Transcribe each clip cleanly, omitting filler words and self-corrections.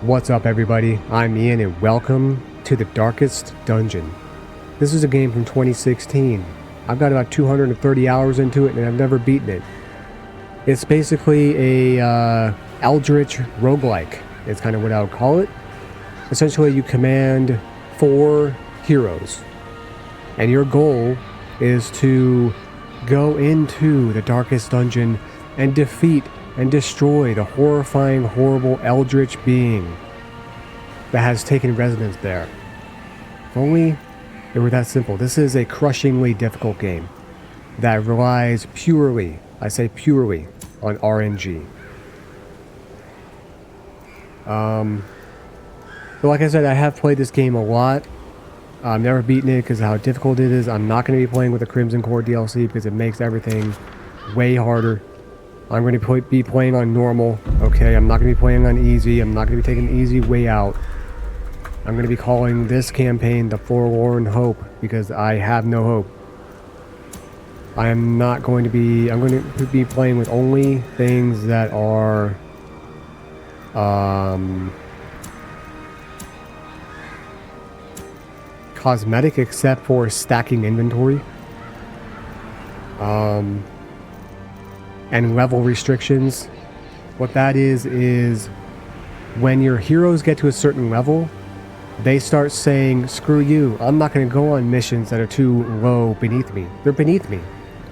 What's up, everybody? I'm Ian and welcome to The Darkest Dungeon. This is a game from 2016. I've got about 230 hours into it and I've never beaten it. It's basically a eldritch roguelike. It's kind of what I would call it. Essentially, you command 4 heroes and your goal is to go into the darkest dungeon and defeat and destroy the horrifying, horrible eldritch being that has taken residence there. If only it were that simple. This is a crushingly difficult game that relies purely, I say purely, on RNG. But like I said, I have played this game a lot. I've never beaten it because of how difficult it is. I'm not going to be playing with the Crimson Core DLC because it makes everything way harder. I'm going to be playing on normal, okay? I'm not going to be playing on easy. I'm not going to be taking the easy way out. I'm going to be calling this campaign the Forlorn Hope because I have no hope. I'm going to be playing with only things that are cosmetic, except for stacking inventory. And level restrictions. What that is when your heroes get to a certain level, they start saying, screw you, I'm not going to go on missions that are too low beneath me. They're beneath me.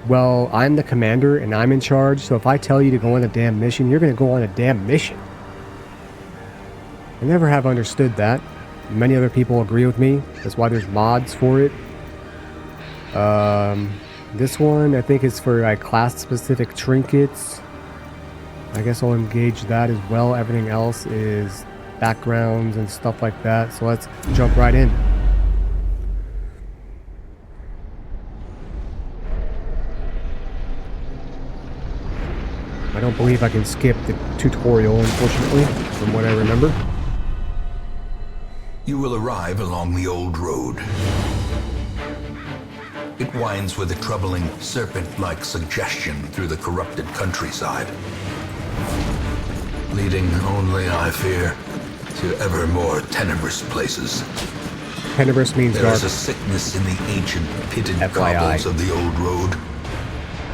Well, I'm the commander and I'm in charge, so if I tell you to go on a damn mission, you're going to go on a damn mission. I never have understood that. Many other people agree with me. That's why there's mods for it. This one, I think, is for like class-specific trinkets. I guess I'll engage that as well. Everything else is backgrounds and stuff like that. So let's jump right in. I don't believe I can skip the tutorial, unfortunately, from what I remember. You will arrive along the old road. It winds with a troubling serpent-like suggestion through the corrupted countryside, leading only, I fear, to ever more tenebrous places. Tenebrous means there dark. There is a sickness in the ancient pitted FYI. cobbles of the old road,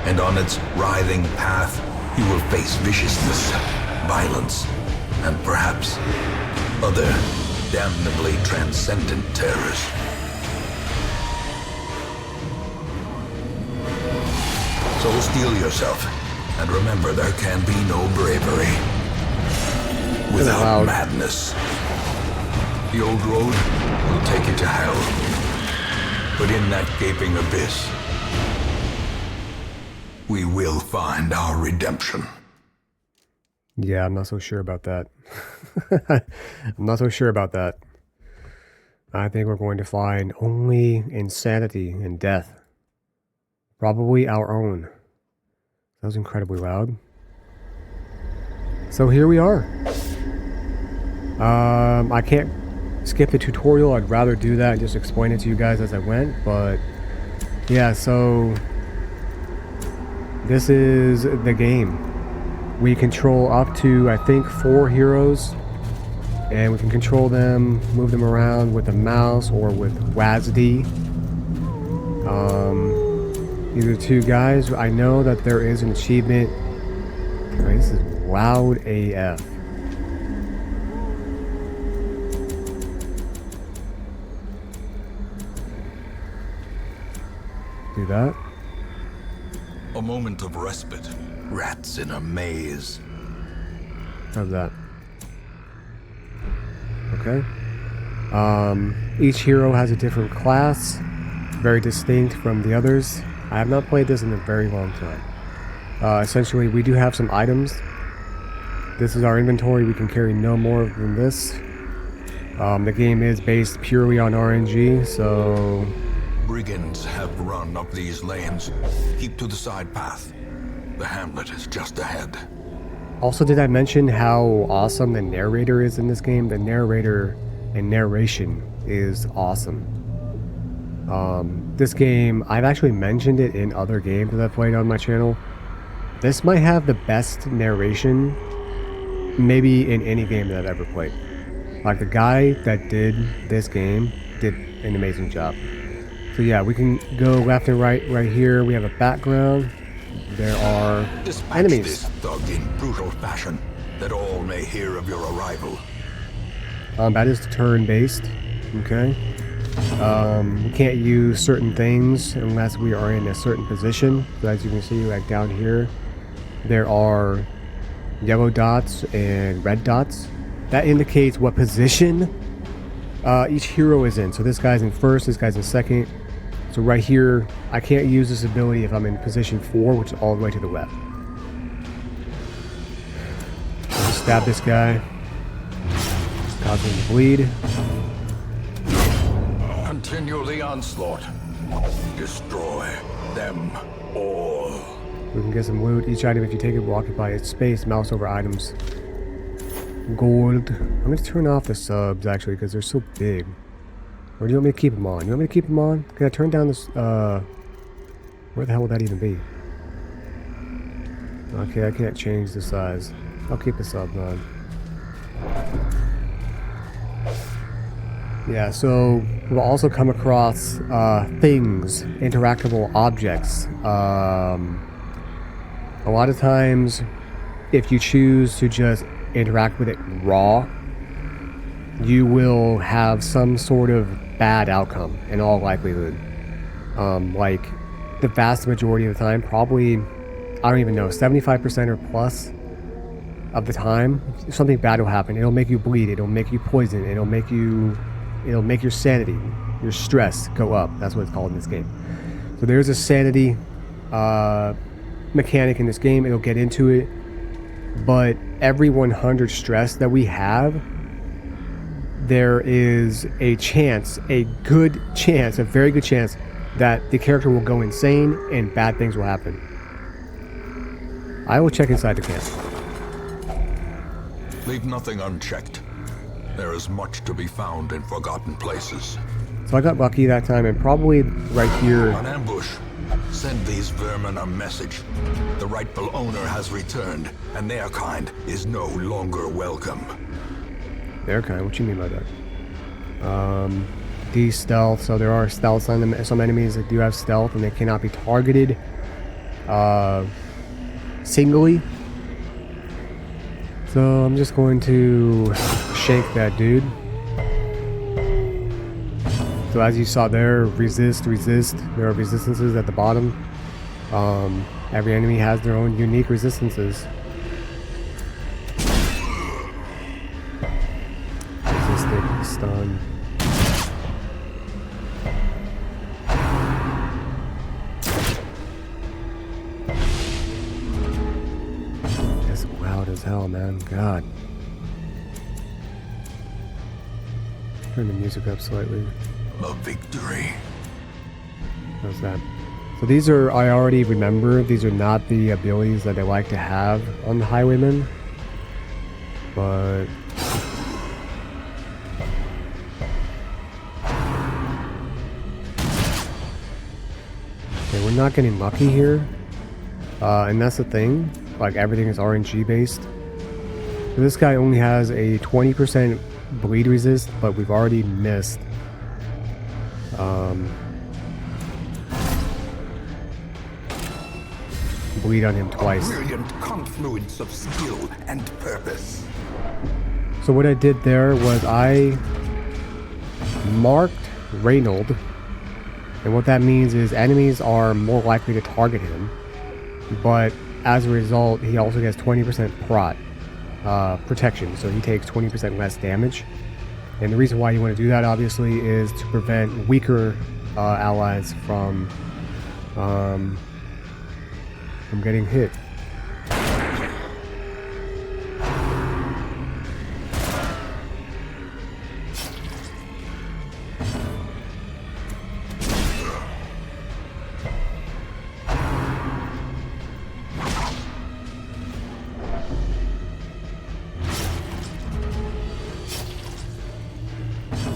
and on its writhing path you will face viciousness, violence, and perhaps other damnably transcendent terrors. So steel yourself, and remember there can be no bravery without madness. The old road will take you to hell, but in that gaping abyss, we will find our redemption. Yeah, I'm not so sure about that. I'm not so sure about that. I think we're going to find only insanity and death. Probably our own. That was incredibly loud. So here we are. I can't skip the tutorial. I'd rather do that and just explain it to you guys as I went. But yeah, so this is the game. We control up to, I think, 4 heroes. And we can control them, move them around with a mouse or with WASD. Either 2 guys. I know that there is an achievement. Oh, this is loud AF. Do that. A moment of respite. Rats in a maze. How's that? Okay. Each hero has a different class, very distinct from the others. I have not played this in a very long time. Essentially, we do have some items. This is our inventory. We can carry no more than this. The game is based purely on RNG, so... Brigands have run up these lanes. Keep to the side path. The hamlet is just ahead. Also, did I mention how awesome the narrator is in this game? The narrator and narration is awesome. This game, I've actually mentioned it in other games that I've played on my channel. This might have the best narration maybe in any game that I've ever played. Like, the guy that did this game did an amazing job. So yeah, we can go left and right here. We have a background. There are Dispatch enemies. this thug in brutal fashion, that all may hear of your arrival. That is turn-based. Okay. We can't use certain things unless we are in a certain position. So as you can see, like down here, there are yellow dots and red dots. That indicates what position each hero is in. So this guy's in first, this guy's in second. So right here, I can't use this ability if I'm in position 4, which is all the way to the left. Just stab this guy. Cause him to bleed. Continue the onslaught. Destroy them all. We can get some loot. Each item, if you take it, will occupy its space. Mouse over items. Gold. I'm going to turn off the subs, actually, because they're so big. Or do you want me to keep them on? You want me to keep them on? Can I turn down this, where the hell would that even be? Okay, I can't change the size. I'll keep the subs on. Yeah, so we'll also come across things, interactable objects. A lot of times, if you choose to just interact with it raw, you will have some sort of bad outcome in all likelihood. Like the vast majority of the time, probably, I don't even know, 75% or plus of the time, something bad will happen. It'll make you bleed, it'll make you poison, it'll make your sanity, your stress go up. That's what it's called in this game. So there's a sanity mechanic in this game. It'll get into it. But every 100 stress that we have, there is a chance, a good chance, a very good chance that the character will go insane and bad things will happen. I will check inside the camp. Leave nothing unchecked. There is much to be found in forgotten places. So I got lucky that time, and probably right here. An ambush. Send these vermin a message. The rightful owner has returned, and their kind is no longer welcome. Their kind? What you mean by that? De-stealth. So there are stealths on them. Some enemies that do have stealth, and they cannot be targeted singly. So I'm just going to shake that dude. So as you saw there, resist. There are resistances at the bottom. Every enemy has their own unique resistances. Resisted, stun. That's loud as hell, man. God. Turn the music up slightly. A victory. How's that? So these are, I already remember, these are not the abilities that I like to have on the Highwayman. But... okay, we're not getting lucky here. And that's the thing. Like, everything is RNG based. So this guy only has a 20% bleed resist, but we've already missed. Bleed on him twice. Brilliant confluence of skill and purpose. So what I did there was I marked Reynold, and what that means is enemies are more likely to target him, but as a result he also gets 20% protection, so he takes 20% less damage. And the reason why you want to do that, obviously, is to prevent weaker allies from getting hit.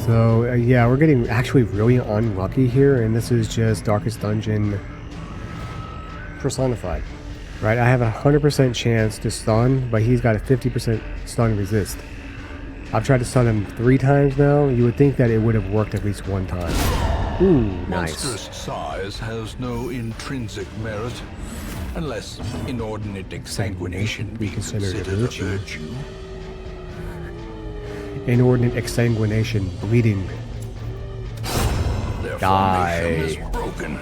So yeah, we're getting actually really unlucky here, and this is just Darkest Dungeon personified, right? I have a 100% chance to stun, but he's got a 50% stun resist. I've tried to stun him 3 times now. You would think that it would have worked at least 1 time. Ooh, nice. Monstrous size has no intrinsic merit, unless inordinate exsanguination be considered a virtue. Inordinate exsanguination, bleeding. Their Die. formation is broken.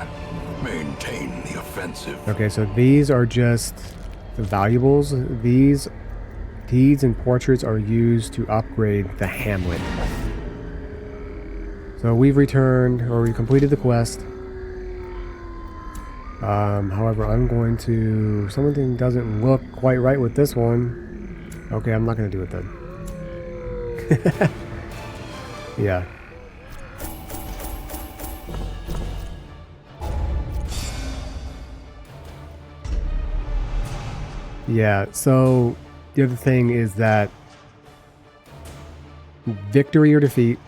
Maintain the offensive. Okay, so these are just valuables. These deeds and portraits are used to upgrade the hamlet. So we've returned, or we completed the quest. However, I'm going to... Something doesn't look quite right with this one. Okay, I'm not going to do it then. Yeah. Yeah, so the other thing is that victory or defeat,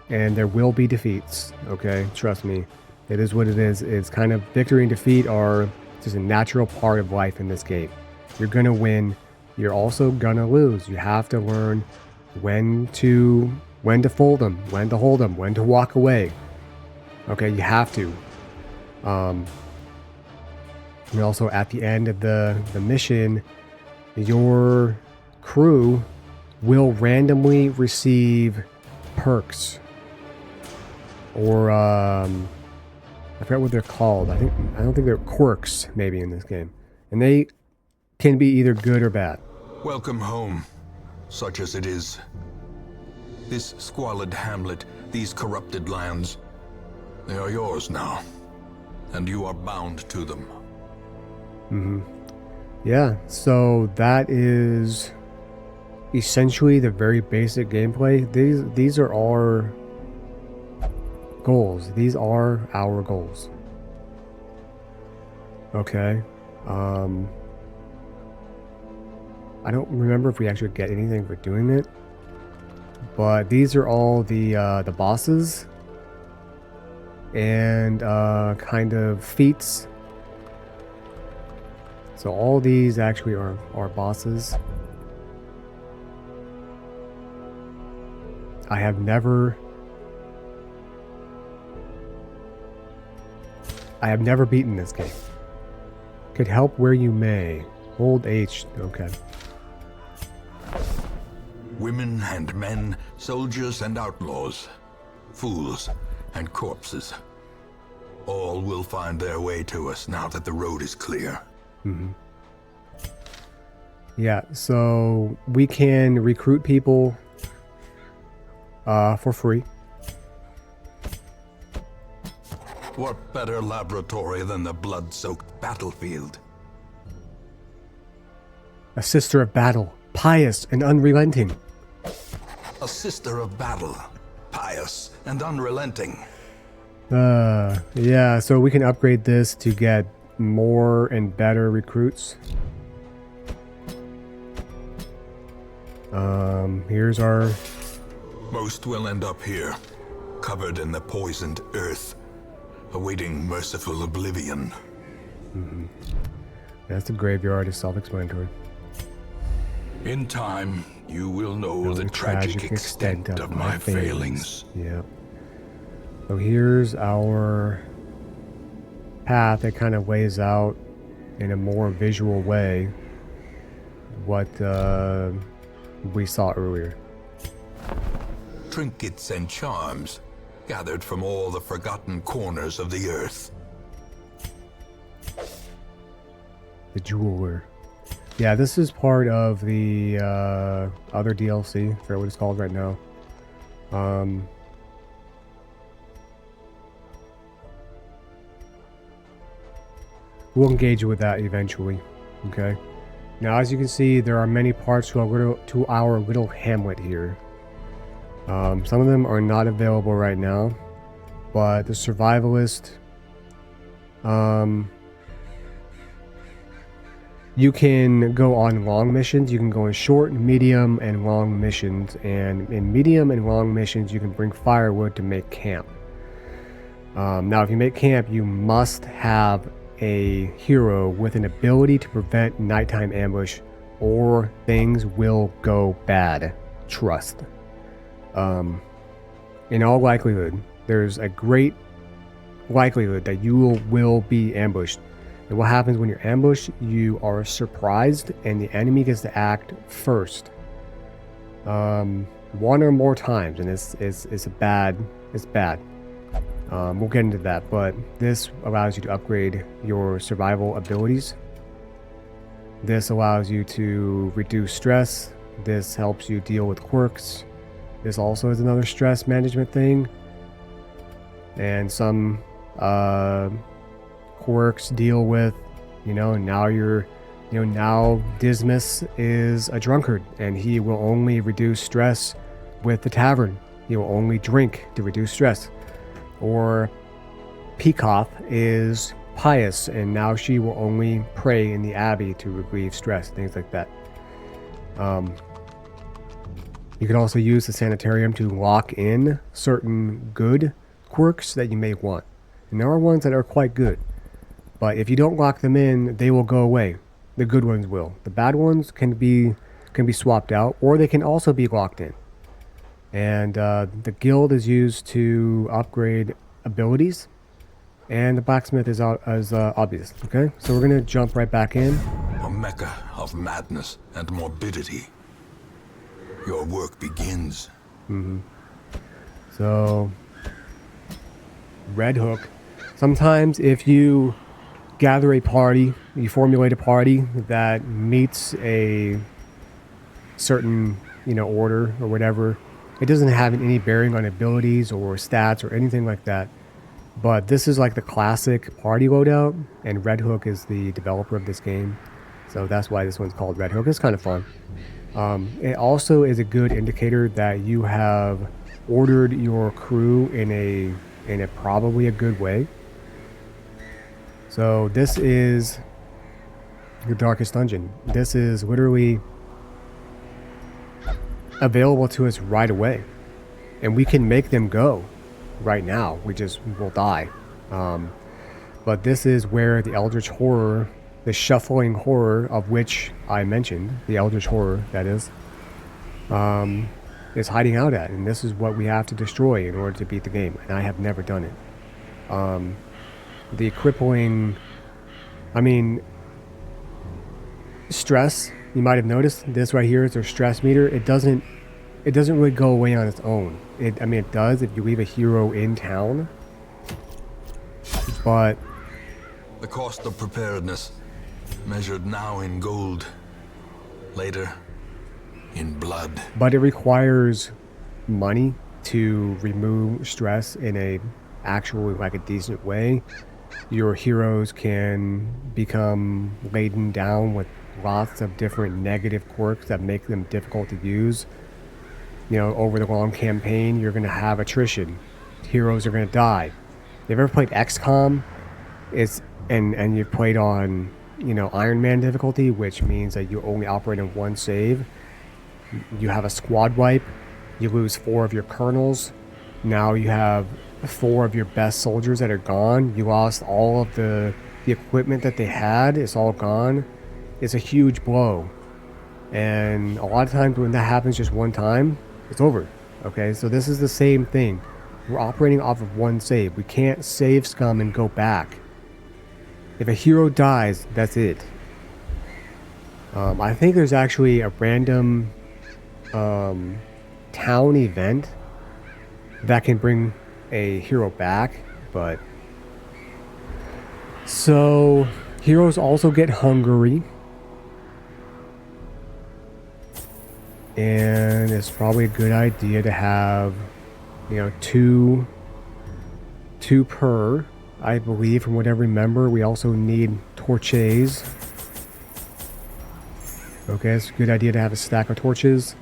and there will be defeats, okay? Trust me. It is what it is. It's kind of victory and defeat are just a natural part of life in this game. You're going to win. You're also going to lose. You have to learn when to fold them, when to hold them, when to walk away. Okay, you have to. And also at the end of the mission, your crew will randomly receive perks. Or I forgot what they're called. I don't think they're quirks maybe in this game. And they can be either good or bad. Welcome home, such as it is. This squalid hamlet, these corrupted lands, they are yours now, and you are bound to them. Yeah, so that is essentially the very basic gameplay. These are our goals. These are our goals. Okay. I don't remember if we actually get anything for doing it, but these are all the bosses and kind of feats. So all these actually are bosses. I have never beaten this game. Could help where you may. Hold H. Okay. Women and men, soldiers and outlaws, fools and corpses. All will find their way to us now that the road is clear. Yeah, so we can recruit people for free. What better laboratory than the blood-soaked battlefield? A sister of battle, pious and unrelenting. A sister of battle, pious and unrelenting. Yeah, so we can upgrade this to get more and better recruits. Here's our... Most will end up here, covered in the poisoned earth, awaiting merciful oblivion. That's the graveyard, is self-explanatory. In time, you will know the tragic extent of my failings. Yeah. So here's our path that kind of lays out in a more visual way what we saw earlier. Trinkets and charms, gathered from all the forgotten corners of the earth. The jeweler. Yeah, this is part of the other DLC. I forget what it's called right now. We'll engage with that eventually. Okay. Now, as you can see, there are many parts to our little hamlet here. Some of them are not available right now, but the survivalist, you can go on long missions. You can go on short, medium, and long missions. And in medium and long missions, you can bring firewood to make camp. Now, if you make camp, you must have a hero with an ability to prevent nighttime ambush, or things will go bad. trust. In all likelihood, there's a great likelihood that you will be ambushed. And what happens when you're ambushed? You are surprised, and the enemy gets to act first. One or more times, and it's bad. We'll get into that, but this allows you to upgrade your survival abilities. This allows you to reduce stress. This helps you deal with quirks. This also is another stress management thing. And some quirks deal with, now Dismas is a drunkard, and he will only reduce stress with the tavern. He will only drink to reduce stress. Or Peacock is pious, and now she will only pray in the abbey to relieve stress, things like that. You can also use the sanitarium to lock in certain good quirks that you may want. And there are ones that are quite good. But if you don't lock them in, they will go away. The good ones will. The bad ones can be swapped out, or they can also be locked in. And the guild is used to upgrade abilities, and the blacksmith is obvious. Okay, so we're gonna jump right back in. A mecca of madness and morbidity. Your work begins. So, Red Hook. Sometimes if you gather a party, you formulate a party that meets a certain, order or whatever, it doesn't have any bearing on abilities or stats or anything like that. But this is like the classic party loadout, and Red Hook is the developer of this game. So that's why this one's called Red Hook. It's kind of fun. It also is a good indicator that you have ordered your crew in a probably a good way. So this is the Darkest Dungeon. This is literally available to us right away, and we can make them go right now. We just will die. But this is where the eldritch horror, the shuffling horror of which I mentioned, the eldritch horror that is hiding out at, and this is what we have to destroy in order to beat the game, and I have never done it. The crippling, stress, you might have noticed this right here is their stress meter. It doesn't really go away on its own. It does if you leave a hero in town, but The cost of preparedness, measured now in gold, later in blood. But it requires money to remove stress in a actually a decent way. Your heroes can become laden down with lots of different negative quirks that make them difficult to use. Over the long campaign, you're going to have attrition. Heroes are going to die. If you've ever played XCOM, and you've played on, Iron Man difficulty, which means that you only operate in one save. You have a squad wipe. You lose 4 of your colonels. Now you have 4 of your best soldiers that are gone. You lost all of the equipment that they had. It's all gone. It's a huge blow. And a lot of times when that happens just one time, it's over. Okay, so this is the same thing. We're operating off of one save. We can't save scum and go back. If a hero dies, that's it. I think there's actually a random town event that can bring a hero back, but so heroes also get hungry, and it's probably a good idea to have two per, I believe, from what I remember. We also need torches. Okay, it's a good idea to have a stack of torches.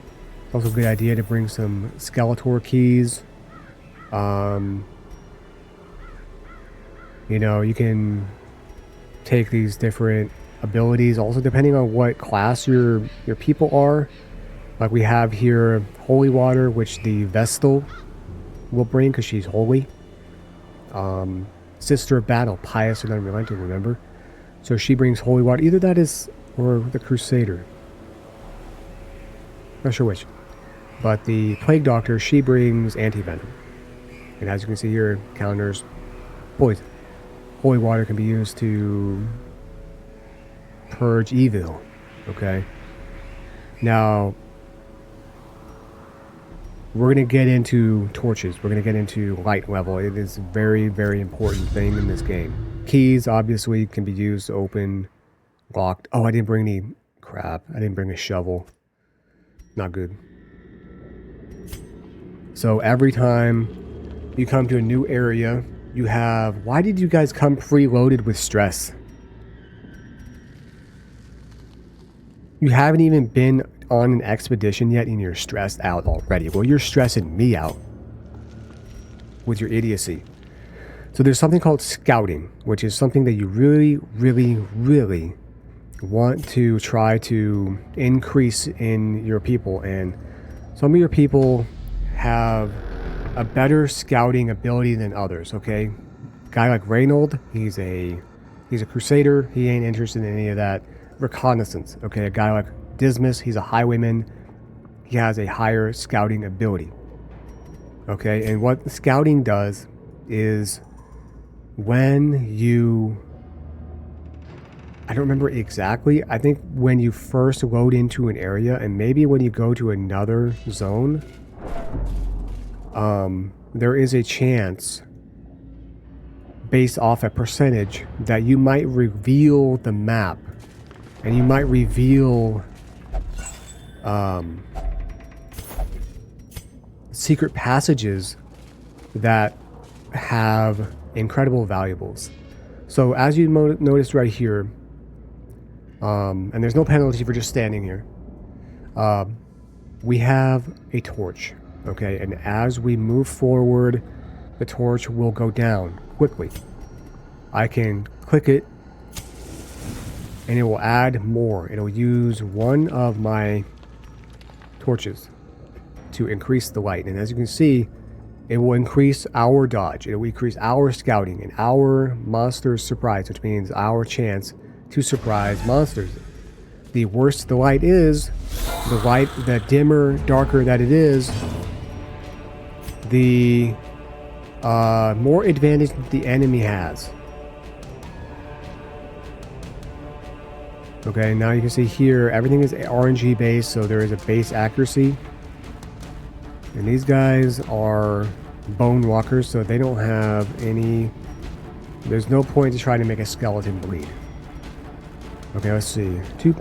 Also a good idea to bring some Skeletor keys. You can take these different abilities also depending on what class your people are. Like we have here Holy Water, which the Vestal will bring because she's holy. Sister of Battle, pious and unrelenting, remember? So she brings Holy Water. Either that is, or the Crusader. Not sure which. But the Plague Doctor, she brings anti-venom. And as you can see here, counters poison. Holy water can be used to purge evil. Okay. Now, we're going to get into torches. We're going to get into light level. It is a very, very important thing in this game. Keys, obviously, can be used to open locked. Oh, I didn't bring any crap. I didn't bring a shovel. Not good. So every time you come to a new area, you have... Why did you guys come preloaded with stress? You haven't even been on an expedition yet and you're stressed out already. Well, you're stressing me out with your idiocy. So there's something called scouting, which is something that you really, really, really want to try to increase in your people. And some of your people have a better scouting ability than others, okay? Guy like Reynold, he's a crusader. He ain't interested in any of that reconnaissance, okay? A guy like Dismas, he's a highwayman. He has a higher scouting ability, okay? And what scouting does is when you... I don't remember exactly. I think when you first load into an area and maybe when you go to another zone, there is a chance based off a percentage that you might reveal the map and you might reveal secret passages that have incredible valuables. So as you notice right here, and there's no penalty for just standing here, we have a torch. Okay, and as we move forward, the torch will go down quickly. I can click it, and it will add more. It'll use one of my torches to increase the light. And as you can see, it will increase our dodge. It will increase our scouting and our monster surprise, which means our chance to surprise monsters. The worse the light is, the dimmer, darker that it is, the more advantage the enemy has. Okay, now you can see here, everything is RNG based, so there is a base accuracy. And these guys are bone walkers, so they don't have any... There's no point to try to make a skeleton bleed. Okay, let's see. Does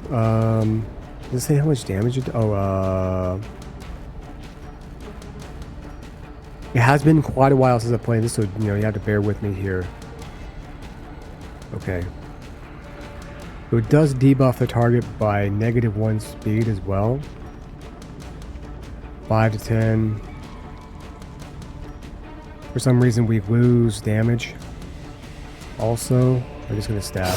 it say how much damage it... It has been quite a while since I played this, so you have to bear with me here. Okay. So it does debuff the target by -1 speed as well. 5 to 10. For some reason we lose damage. Also, I'm just gonna stab.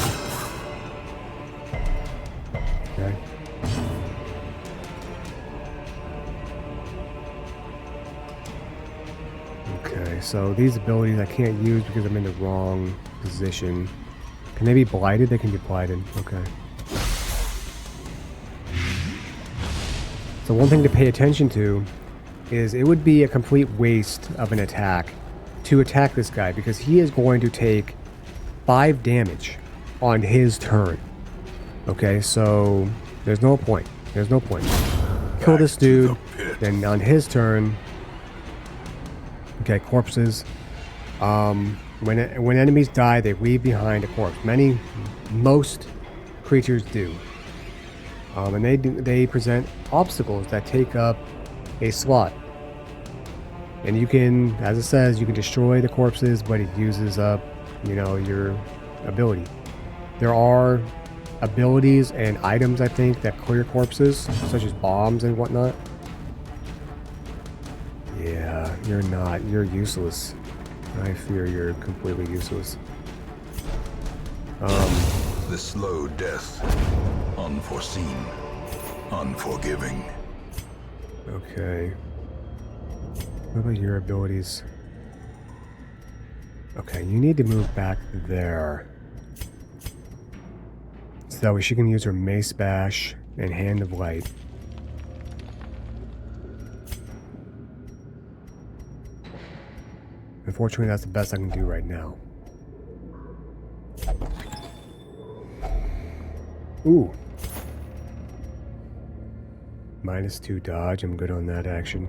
Okay. Okay, so these abilities I can't use because I'm in the wrong position. Can they be blighted? They can be blighted. Okay. So one thing to pay attention to is it would be a complete waste of an attack to attack this guy because he is going to take 5 damage on his turn. Okay, so there's no point. There's no point. Kill this dude, then on his turn... Okay, corpses. When enemies die, they leave behind a corpse. Most creatures do. And they present obstacles that take up a slot. And you can, as it says, you can destroy the corpses, but it uses up, your ability. There are abilities and items, I think, that clear corpses, such as bombs and whatnot. Yeah, you're not. You're useless. I fear you're completely useless. The slow death. Unforeseen. Unforgiving. Okay. What about your abilities? Okay, you need to move back there. So that way she can use her Mace Bash and Hand of Light. Unfortunately, that's the best I can do right now. Ooh. -2 dodge. I'm good on that action.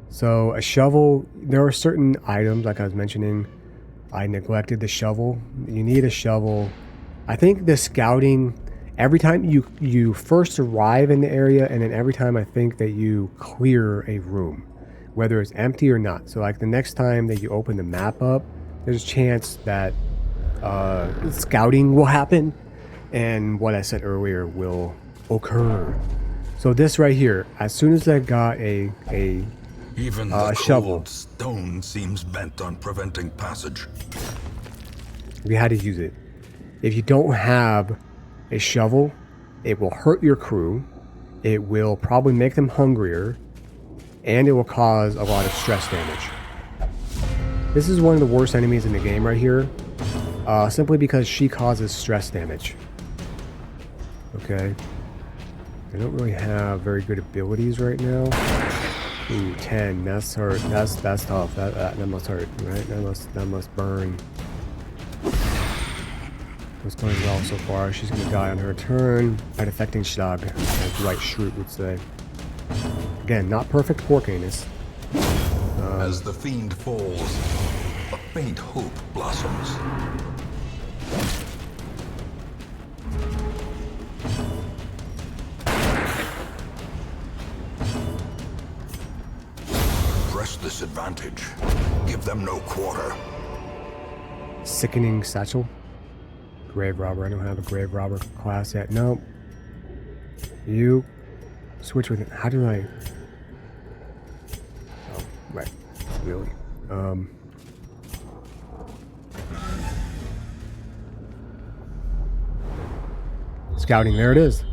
So a shovel, there are certain items, like I was mentioning, I neglected the shovel. You need a shovel. I think the scouting, every time you first arrive in the area, and then every time I think that you clear a room, whether it's empty or not. So like the next time that you open the map up, there's a chance that scouting will happen, and what I said earlier will occur. So this right here, as soon as I got a Even the shovel, cold stone seems bent on preventing passage. we had to use it. If you don't have a shovel, it will hurt your crew, it will probably make them hungrier, and it will cause a lot of stress damage. This is one of the worst enemies in the game right here, simply because she causes stress damage. Okay. I don't really have very good abilities right now. Ooh, 10. That's hurt. That's tough. That must hurt, right? That must burn. It's going well so far. She's gonna die on her turn. By defecting Schlag, as Dwight Schrute would say. Again, not perfect pork anus. As the fiend falls, a faint hope blossoms. Press this advantage. Give them no quarter. Sickening Satchel. Grave Robber. I don't have a Grave Robber class yet. Nope. You switch with it. How do I... Oh, right. Really. Scouting. There it is.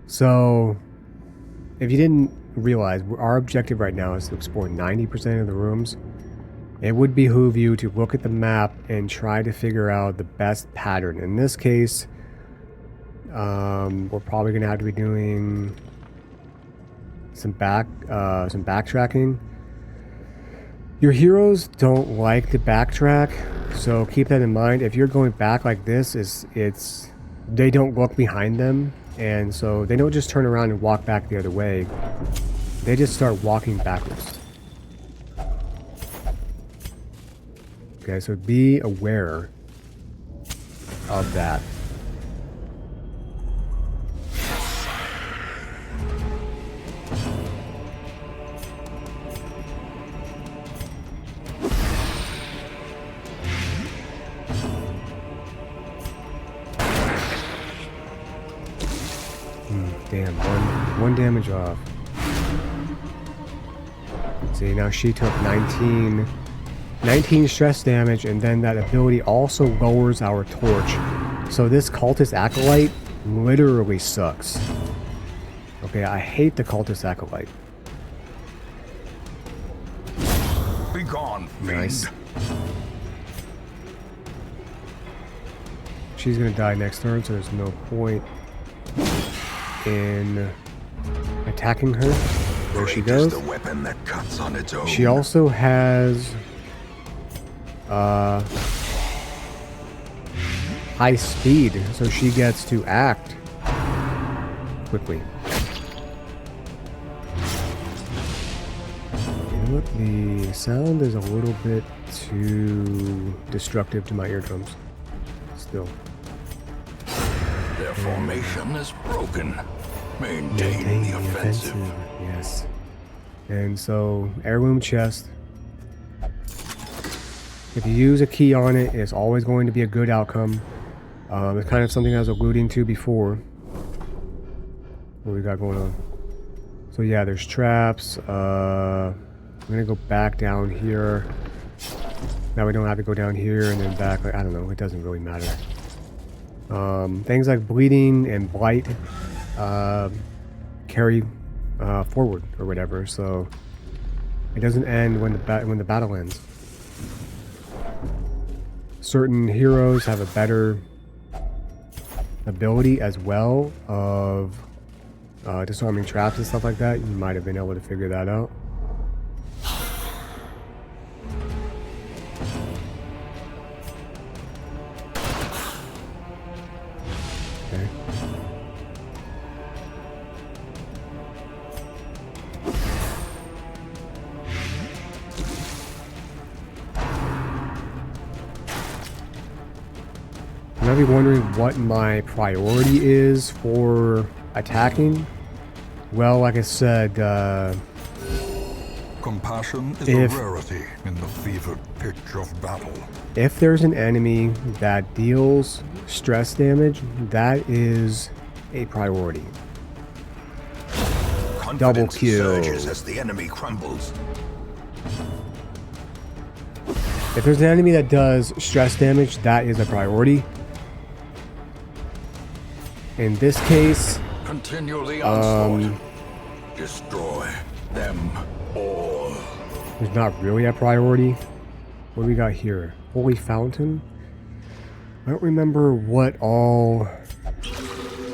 So, if you didn't realize, our objective right now is to explore 90% of the rooms. It would behoove you to look at the map and try to figure out the best pattern. In this case, we're probably going to have to be doing some backtracking. Your heroes don't like to backtrack, so keep that in mind. If you're going back like this, they don't look behind them, and so they don't just turn around and walk back the other way. They just start walking backwards. Okay, so be aware of that. Damn, one damage off. See, now she took 19 stress damage, and then that ability also lowers our torch. So this cultist acolyte literally sucks. Okay, I hate the cultist acolyte. Be gone, fiend. Nice. She's gonna die next turn, so there's no point in attacking her. There she goes. The weapon that cuts on its own. She also has high speed, so she gets to act quickly. You know what? The sound is a little bit too destructive to my eardrums. Still. Their formation is broken. Maintain the offensive. Yes. And so, heirloom chest. If you use a key on it, it's always going to be a good outcome. It's kind of something I was alluding to before. What we got going on? So yeah, there's traps. I'm gonna go back down here. Now we don't have to go down here and then back. Like, I don't know. It doesn't really matter. Things like bleeding and blight carry forward or whatever. So it doesn't end when the battle ends. Certain heroes have a better ability as well of disarming traps and stuff like that. You might have been able to figure that out. might be wondering what my priority is for attacking. Well, like I said, compassion is a rarity in the fevered pitch of battle. if there's an enemy that deals stress damage, that is a priority. Double kill. Surges as the enemy crumbles. If there's an enemy that does stress damage, that is a priority. In this case, Continue the onslaught. Destroy them all. it's not really a priority. What do we got here? Holy Fountain? I don't remember what all...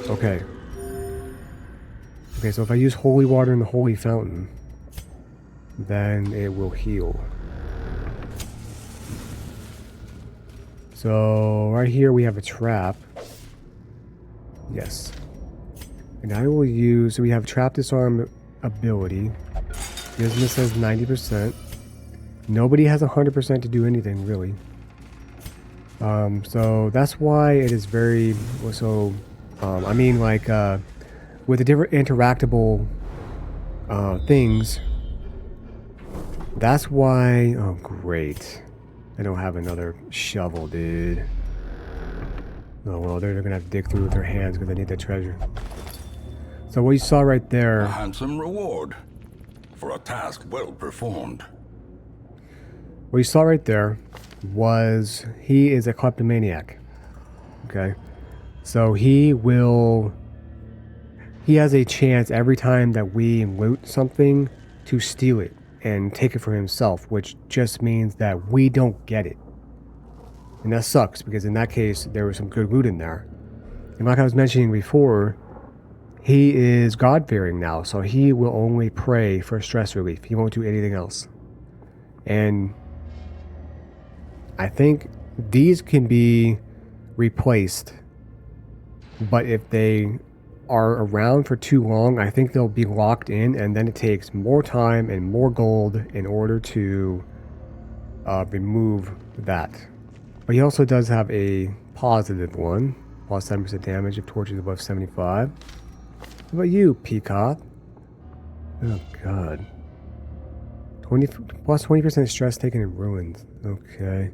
Okay. Okay, so if I use holy water in the holy fountain, then it will heal. So right here we have a trap. Yes. And I will use, so we have trap disarm ability. Business has 90%. Nobody has 100% to do anything really. So that's why it is very, so, I mean like, with the different interactable things, that's why, oh great. I don't have another shovel, dude. Oh well, they're gonna have to dig through with their hands because they need that treasure. So what you saw right there... A handsome reward for a task well performed. What you saw right there was he is a kleptomaniac. Okay? So he has a chance every time that we loot something to steal it and take it for himself, which just means that we don't get it. And that sucks, because in that case, there was some good loot in there. And like I was mentioning before, he is God-fearing now, so he will only pray for stress relief. He won't do anything else. And I think these can be replaced, but if they are around for too long, I think they'll be locked in, and then it takes more time and more gold in order to remove that. But he also does have a positive one, plus 7% damage if torches above 75. What about you, Peacock? Oh god. 20% stress taken in ruins. Okay.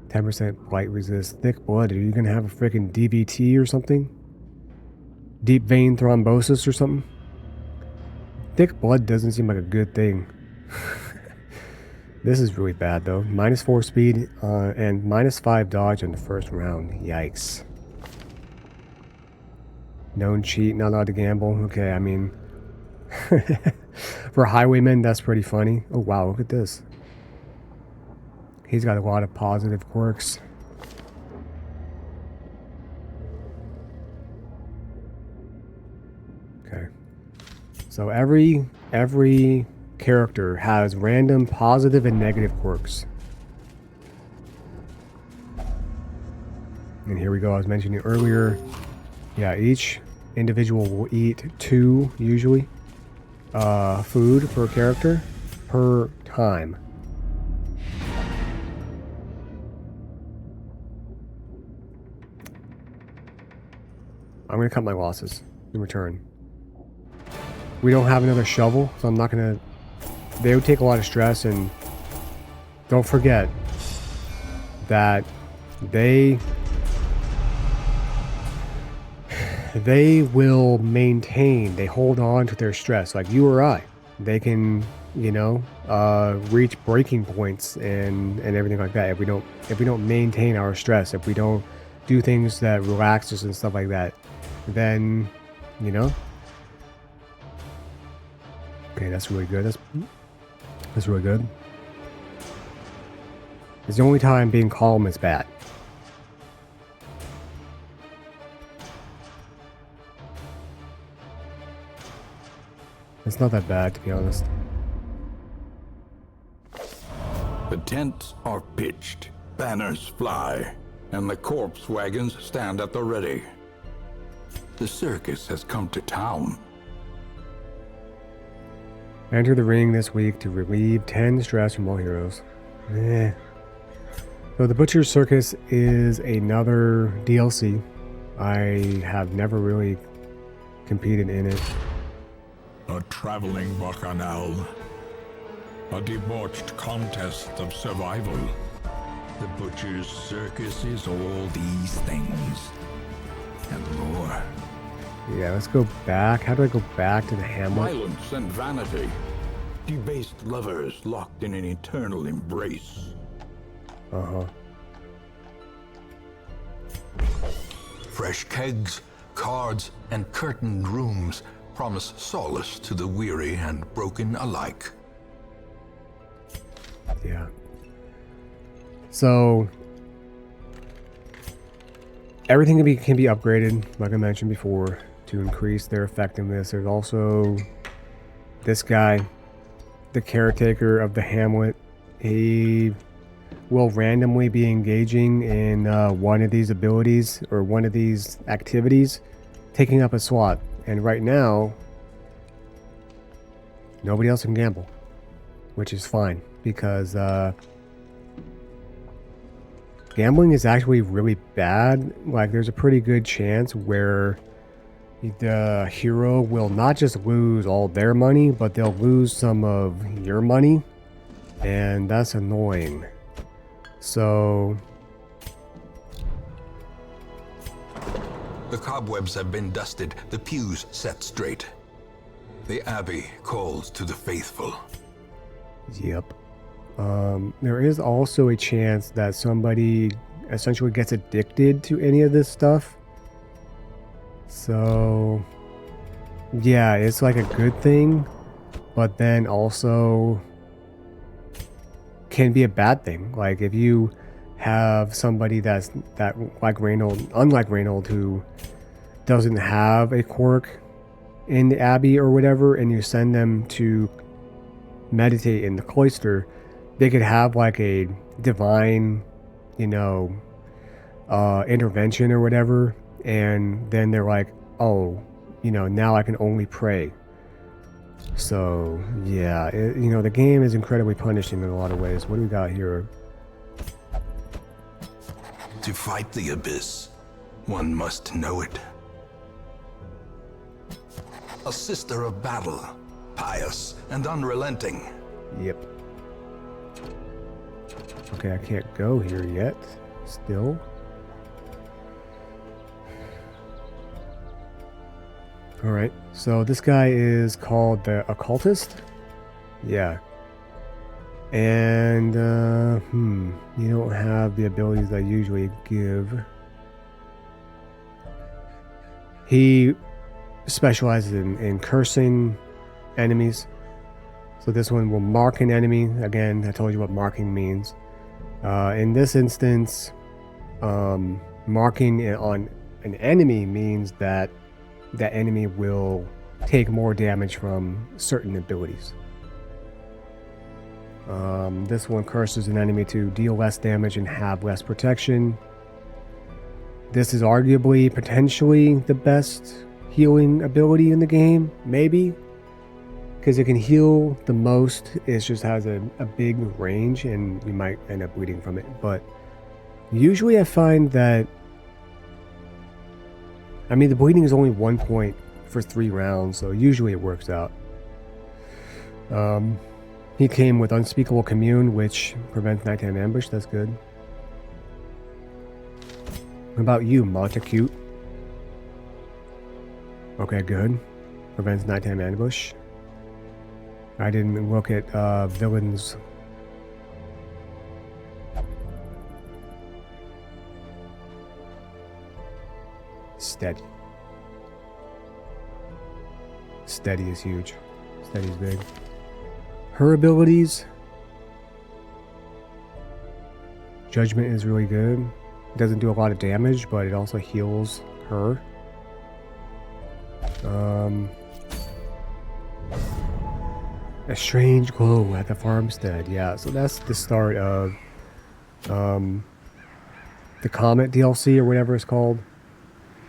10% blight resist. Thick blood. Are you gonna have a freaking DVT or something? Deep vein thrombosis or something? Thick blood doesn't seem like a good thing. This is really bad though. -4 speed and -5 dodge in the first round. Yikes. Known cheat, not allowed to gamble. Okay, I mean... for highwaymen, that's pretty funny. Oh wow, look at this. He's got a lot of positive quirks. Okay. So every character has random positive and negative quirks. And here we go, I was mentioning earlier. Yeah, each individual will eat 2, usually, food per character per time. I'm going to cut my losses in return. We don't have another shovel, so I'm not going to... They would take a lot of stress, and don't forget that they will maintain, they hold on to their stress, like you or I. They can, you know, reach breaking points and everything like that if we don't maintain our stress, if we don't do things that relax us and stuff like that, then, you know. Okay, that's really good. That's really good. It's the only time being calm is bad. It's not that bad, to be honest. The tents are pitched, banners fly, and the corpse wagons stand at the ready. The circus has come to town. Enter the ring this week to relieve 10 stress from all heroes. So the Butcher's Circus is another DLC. I have never really competed in it. A traveling bacchanal. A debauched contest of survival. The Butcher's Circus is all these things. And more. Yeah, let's go back. How do I go back to the hamlet? Violence and vanity. Debased lovers locked in an eternal embrace. Uh-huh. Fresh kegs, cards, and curtained rooms promise solace to the weary and broken alike. Yeah. So everything can be upgraded, like I mentioned before, to increase their effectiveness. There's also this guy, the caretaker of the hamlet. He will randomly be engaging in one of these abilities or one of these activities, taking up a slot. And right now, nobody else can gamble, which is fine because gambling is actually really bad. Like, there's a pretty good chance where the hero will not just lose all their money, but they'll lose some of your money, and that's annoying. So The cobwebs have been dusted, the pews set straight. The Abbey calls to the faithful. yep. There is also a chance that somebody essentially gets addicted to any of this stuff. So yeah, it's like a good thing, but then also can be a bad thing. Like if you have somebody that like Reynold, unlike Reynold, who doesn't have a quirk in the Abbey or whatever, and you send them to meditate in the cloister, they could have like a divine, intervention or whatever, and then they're like, oh, now I can only pray. So yeah, the game is incredibly punishing in a lot of ways. What do we got here? To fight the abyss, one must know it. A sister of battle, pious and unrelenting. Yep. Okay, I can't go here yet. Still. Alright, so this guy is called the Occultist. Yeah. And, you don't have the abilities I usually give. He specializes in cursing enemies. So this one will mark an enemy. Again, I told you what marking means. In this instance, marking on an enemy means that that enemy will take more damage from certain abilities. This one curses an enemy to deal less damage and have less protection. This is arguably, potentially, the best healing ability in the game, maybe. Because it can heal the most, it just has a big range and you might end up bleeding from it. But usually I find that, the bleeding is only 1 point for 3 rounds, so usually it works out. He came with Unspeakable Commune, which prevents nighttime ambush. That's good. What about you, Montacute? Okay, good. Prevents nighttime ambush. I didn't look at villains. Steady. Steady is huge. Steady is big. Her abilities. Judgment is really good. It doesn't do a lot of damage, but it also heals her. A strange glow at the farmstead. Yeah, so that's the start of the Comet DLC or whatever it's called.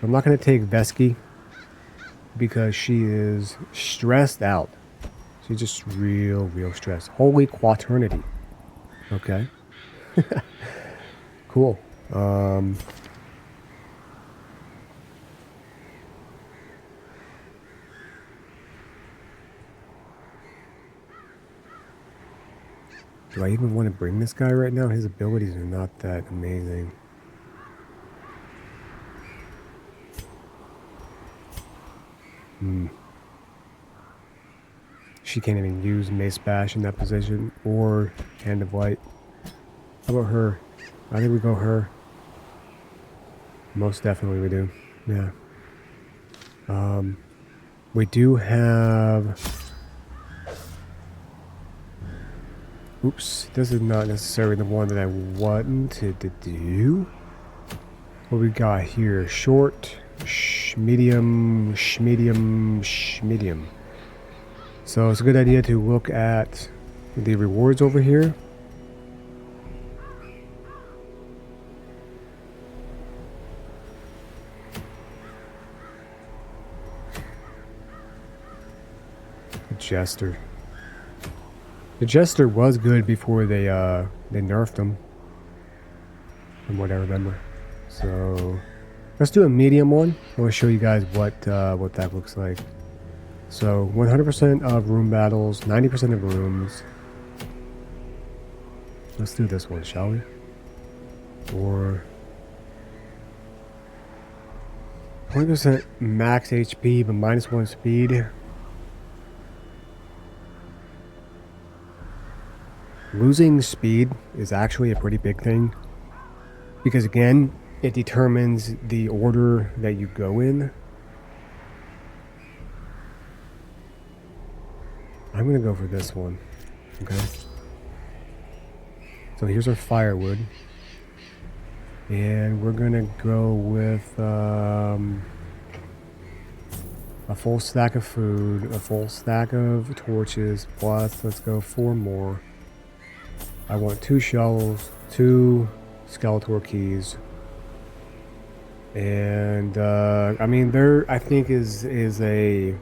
I'm not going to take Vesky because she is stressed out. She's just real stressed. Holy Quaternity. Okay. cool. Do I even want to bring this guy right now? His abilities are not that amazing. She can't even use Mace Bash in that position or Hand of Light. How about her? I think we go her. Most definitely we do. Yeah. We do have... Oops, this is not necessarily the one that I wanted to do. What we got here? Short, medium, medium. So it's a good idea to look at the rewards over here. The Jester. The Jester was good before they nerfed him, from what I remember. So let's do a medium one. I want to show you guys what that looks like. So 100% of room battles, 90% of rooms. Let's do this one, shall we? Or 20% max HP but -1 speed. Losing speed is actually a pretty big thing, because again, it determines the order that you go in. I'm gonna go for this one. Okay. So here's our firewood, and we're gonna go with a full stack of food, a full stack of torches, plus let's go 4 more. I want 2 shovels, 2 Skeletor keys, and I mean there I think is a,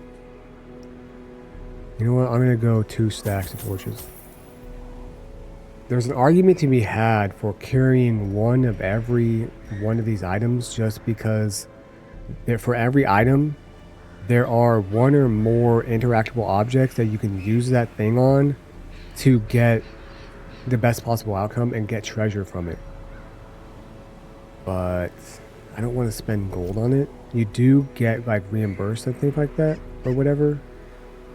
you know what, I'm gonna go 2 stacks of torches. There's an argument to be had for carrying one of every one of these items, just because for every item there are 1 or more interactable objects that you can use that thing on to get the best possible outcome and get treasure from it. But I don't want to spend gold on it. You do get like reimbursed and things like that or whatever,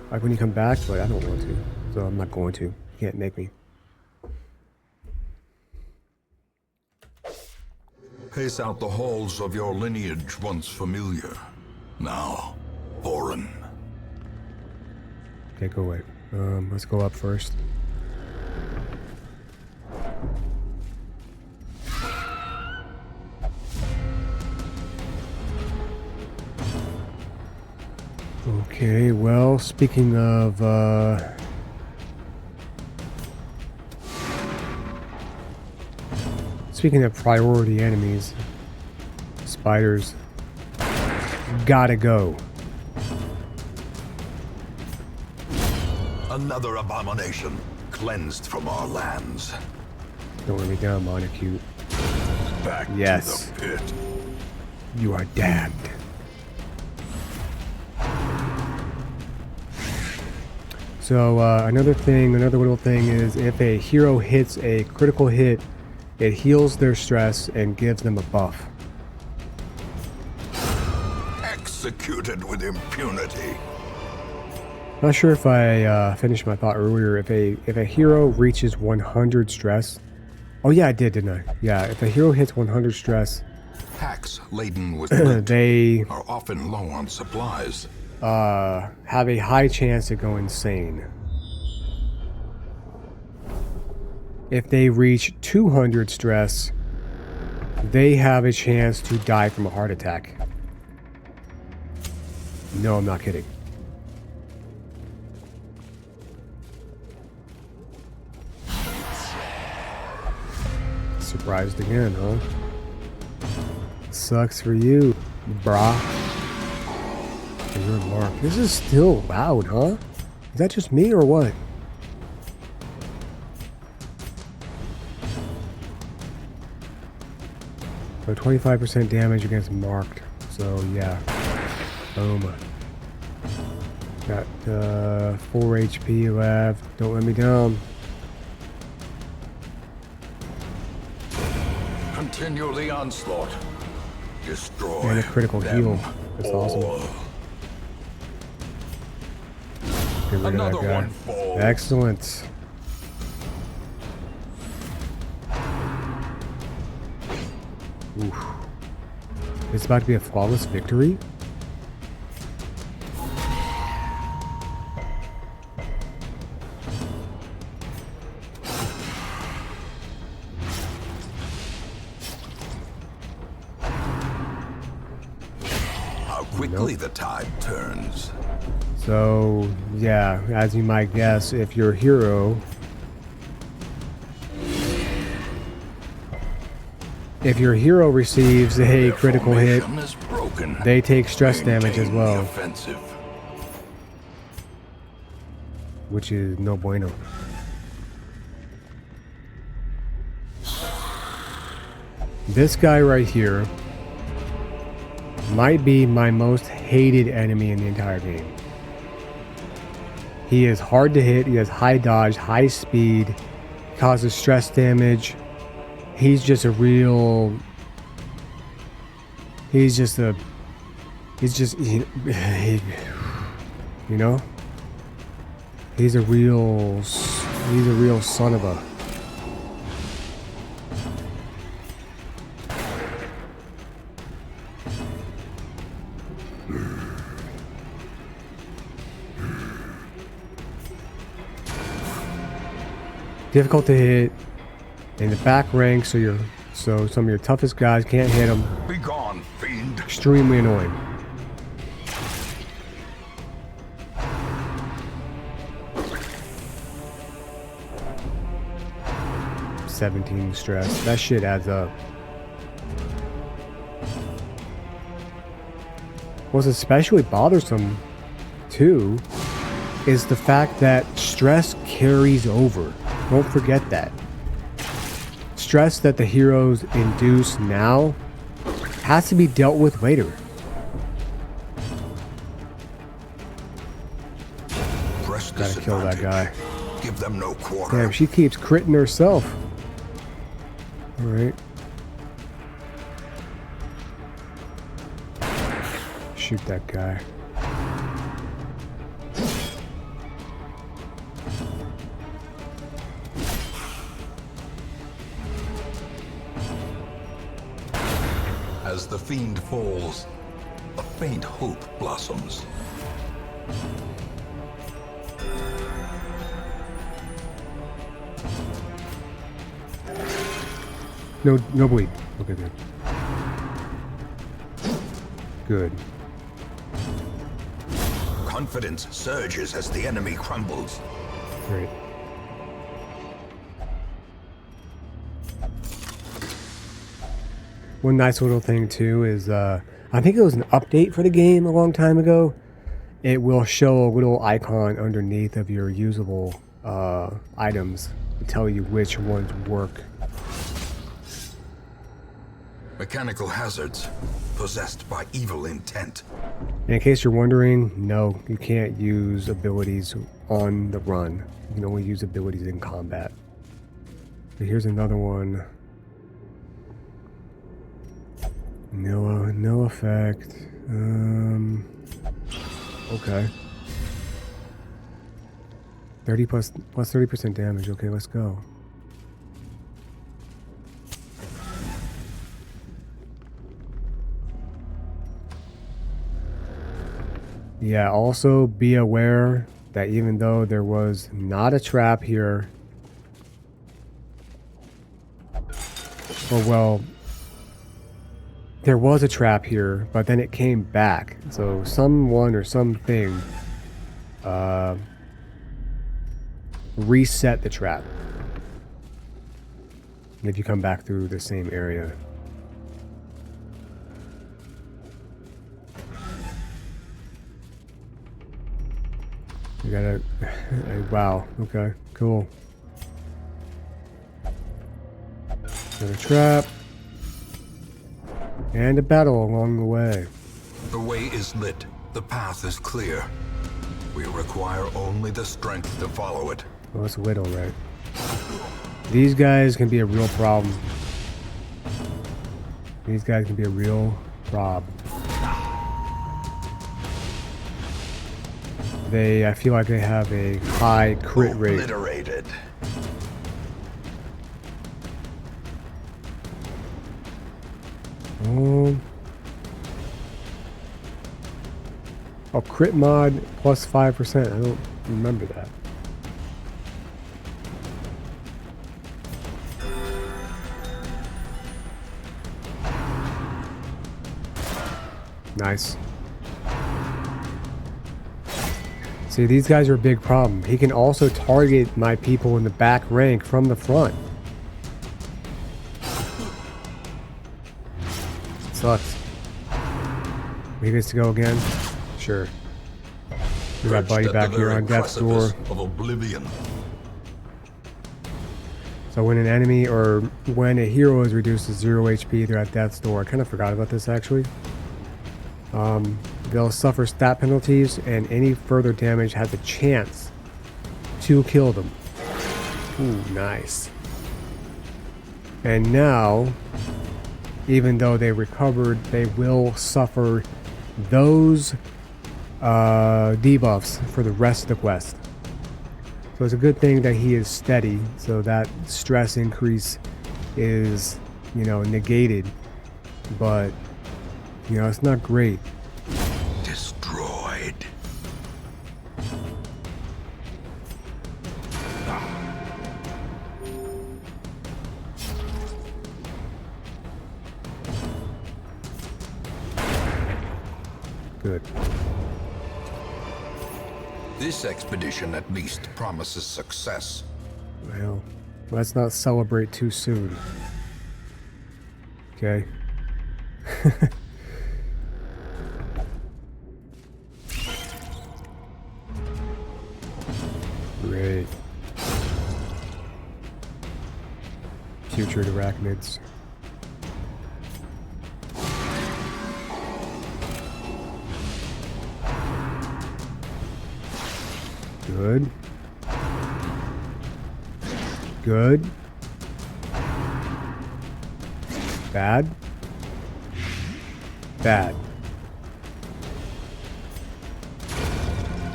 like when you come back, but I don't want to, so I'm not going to. You can't make me. Pace out the halls of your lineage once familiar, now foreign. Okay, go away. Let's go up first. Okay, well, speaking of priority enemies, spiders gotta go. Another abomination cleansed from our lands. Don't let me down, Monacute. Back Yes. to the pit. You are damned. So another little thing is, if a hero hits a critical hit, it heals their stress and gives them a buff. Executed with impunity. Not sure if I finished my thought earlier. If a hero reaches 100 stress, oh yeah, I did, didn't I? Yeah, if a hero hits 100 stress, Packs laden with loot they are often low on supplies. have a high chance to go insane. If they reach 200 stress, they have a chance to die from a heart attack. No, I'm not kidding. Surprised again, huh? Sucks for you, brah. Your mark. This is still loud, huh? Is that just me or what? So 25% damage against marked. So yeah. Boom. Got 4 HP left. Don't let me down. Continue the onslaught. Destroy And a critical them heal. That's awesome. all. Get rid of that Another guy. one falls. Excellent. Oof. It's about to be a flawless victory. How quickly the tide turns. So, yeah, as you might guess, if your hero... If your hero receives a Their critical hit, formation is broken. they take stress damage as Maintain the well, offensive. which is no bueno. This guy right here might be my most hated enemy in the entire game. He is hard to hit, he has high dodge, high speed, causes stress damage. He's just a real... you know? He's a real son of a... Difficult to hit in the back rank, so some of your toughest guys can't hit him. Be gone, fiend. Extremely annoying. $17 stress. That shit adds up. What's especially bothersome, too, is the fact that stress carries over. Don't forget that. Stress that the heroes induce now has to be dealt with later. Press Gotta kill that guy. Give them no quarter. Damn, she keeps critting herself. Alright. Shoot that guy. As the fiend falls, a faint hope blossoms. No bleed. Okay, good. Good. Confidence surges as the enemy crumbles. Great. One nice little thing too is I think it was an update for the game a long time ago. It will show a little icon underneath of your usable items to tell you which ones work. Mechanical hazards possessed by evil intent. And in case you're wondering, no, you can't use abilities on the run. You can only use abilities in combat. But here's another one. No effect. Okay. 30 plus 30% damage. Okay, let's go. Yeah, also be aware that even though there was not a trap here, or well, there was a trap here, but then it came back. So someone or something reset the trap if you come back through the same area. You gotta... wow, okay, cool. Another trap. And a battle along the way. The way is lit. The path is clear. We require only the strength to follow it. Well, it's lit, alright. These guys can be a real problem. These guys can be a real problem. I feel like they have a high crit rate. Obliterated. Oh, crit mod plus 5%. I don't remember that. Nice. See, these guys are a big problem. He can also target my people in the back rank from the front. Sucks. We get to go again? Sure. We got Buddy back here on death's door. Of oblivion. So when an enemy or when a hero is reduced to 0 HP, they're at death's door. I kind of forgot about this actually. They'll suffer stat penalties, and any further damage has a chance to kill them. Ooh, nice. And now, even though they recovered, they will suffer those debuffs for the rest of the quest. So it's a good thing that he is steady, so that stress increase is, you know, negated. But, you know, it's not great. Destroyed. Good. This expedition at least promises success. Well, let's not celebrate too soon. Okay. Great. Putrid arachnids. Good. Good. Bad. Bad.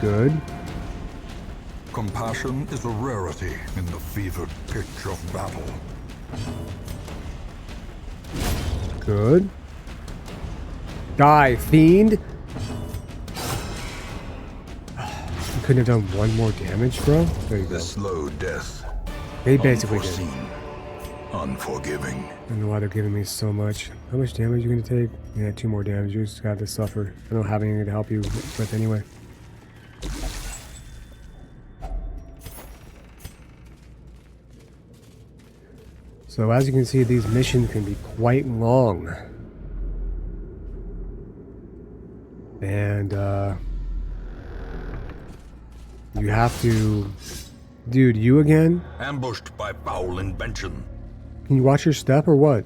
Good. Compassion is a rarity in the fevered pitch of battle. Good. Die, fiend! You couldn't have done one more damage, bro? There you go. The slow death. They basically did. Unforeseen. Unforgiving. I don't know why they're giving me so much. How much damage are you gonna take? Yeah, 2 more damage. You just got to suffer. I don't have anything to help you with anyway. So as you can see, these missions can be quite long. And you have to... Dude, you again? Ambushed by foul invention. Can you watch your step or what?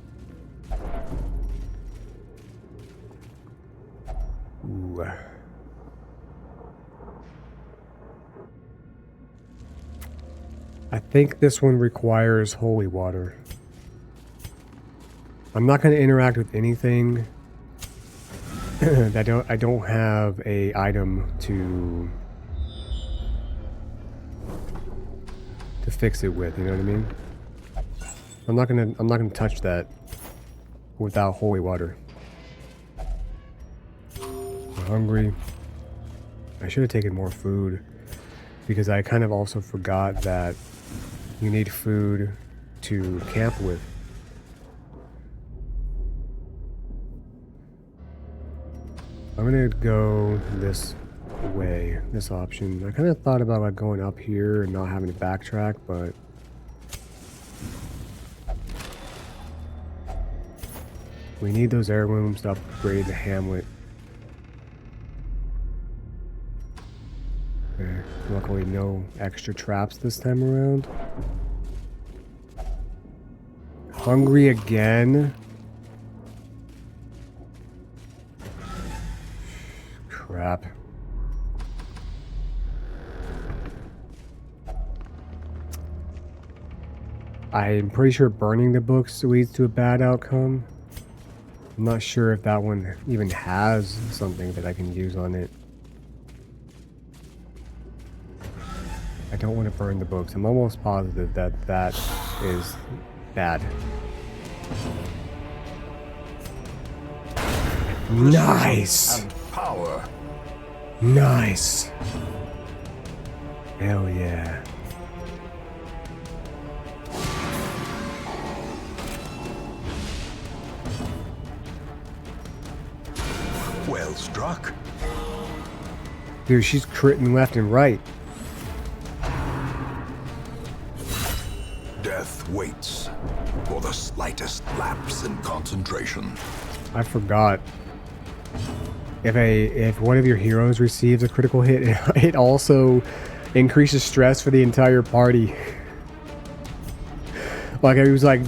Ooh. I think this one requires holy water. I'm not going to interact with anything that I don't have a item to fix it with, you know what I mean? I'm not gonna touch that without holy water. I'm hungry. I should have taken more food because I kind of also forgot that you need food to camp with. I'm gonna go this way, this option. I kind of thought about like going up here and not having to backtrack, but we need those heirlooms to upgrade the hamlet. Okay, luckily no extra traps this time around. Hungry again? Crap. I'm pretty sure burning the books leads to a bad outcome. I'm not sure if that one even has something that I can use on it. I don't want to burn the books. I'm almost positive that that is bad. Nice! And power. Nice! Hell yeah. Well struck. Dude, she's critting left and right. Death waits for the slightest lapse in concentration. I forgot. If one of your heroes receives a critical hit, it also increases stress for the entire party. Like, I was like,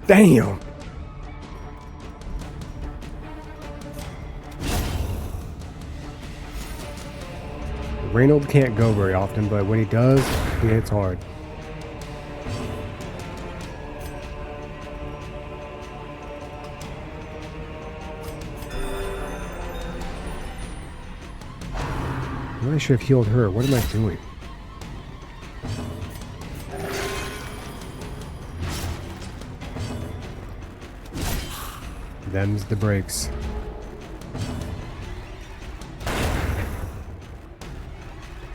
damn. Reynold can't go very often, but when he does, he hits hard. I really should have healed her. What am I doing? Them's the breaks.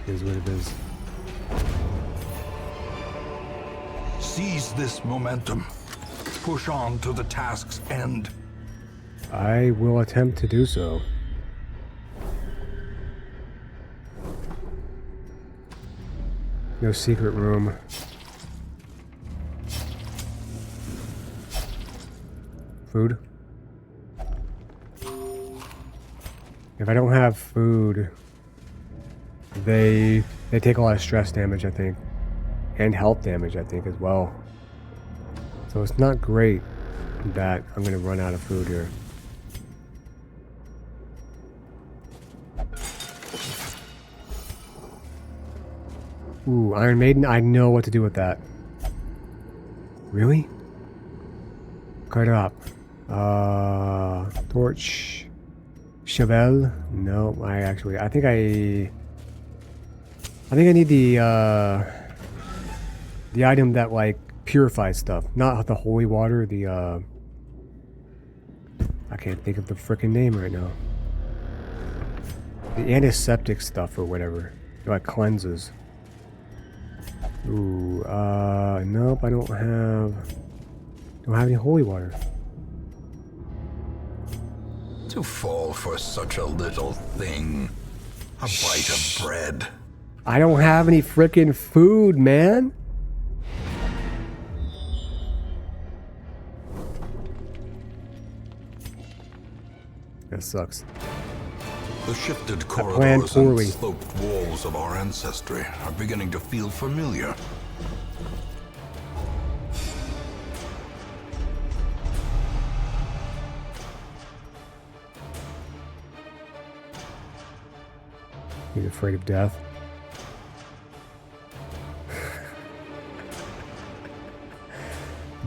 Is what it is. Seize this momentum. Push on to the task's end. I will attempt to do so. No secret room. Food? If I don't have food, they take a lot of stress damage, I think. And health damage, I think, as well. So it's not great that I'm going to run out of food here. Ooh, Iron Maiden, I know what to do with that. Really? Cut up. Torch. Chevel? No, I think I need the item that, like, purifies stuff. Not the holy water, I can't think of the frickin' name right now. The antiseptic stuff or whatever. It, like, cleanses. Ooh, nope, I don't have any holy water. To fall for such a little thing. A bite of bread. I don't have any frickin' food, man. That sucks. The shifted planned corridors and poorly. sloped walls of our ancestry are beginning to feel familiar. He's afraid of death.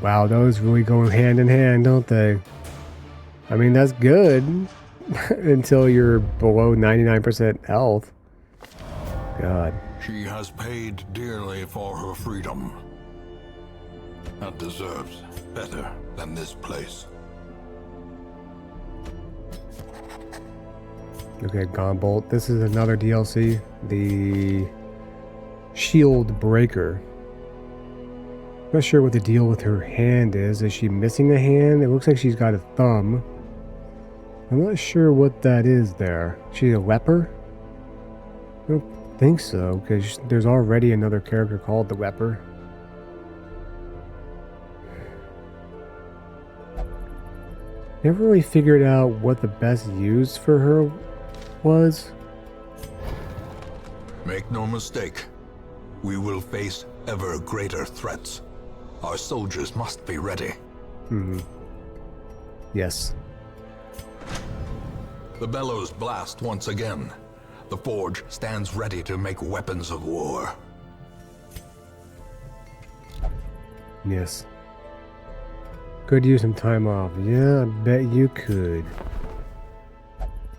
Wow, those really go hand in hand, don't they? I mean, that's good until you're below 99% health. God. She has paid dearly for her freedom and deserves better than this place. Okay, Gonbolt. This is another DLC. The Shield Breaker. Not sure what the deal with her hand is. Is she missing a hand? It looks like she's got a thumb. I'm not sure what that is there. She's a leper? I don't think so, because there's already another character called the Leper. Never really figured out what the best use for her was. Make no mistake, we will face ever greater threats. Our soldiers must be ready. Yes. The bellows blast once again, The forge stands ready to make weapons of war. Yes. Could use some time off. Yeah, I bet you could.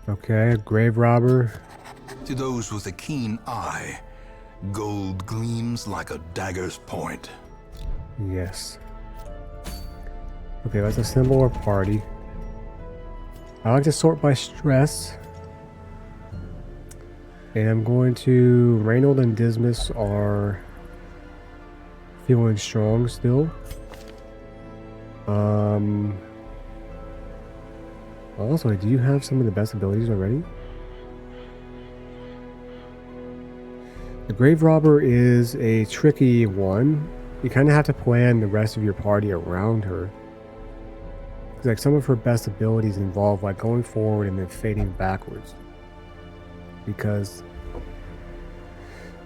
Okay, grave robber. To those with a keen eye, gold gleams like a dagger's point. Yes. Okay, let's assemble our party. I like to sort by stress. And I'm going to... Reynold and Dismas are feeling strong still. Also, do you have some of the best abilities already? The Grave Robber is a tricky one. You kind of have to plan the rest of your party around her. Because like some of her best abilities involve like going forward and then fading backwards. Because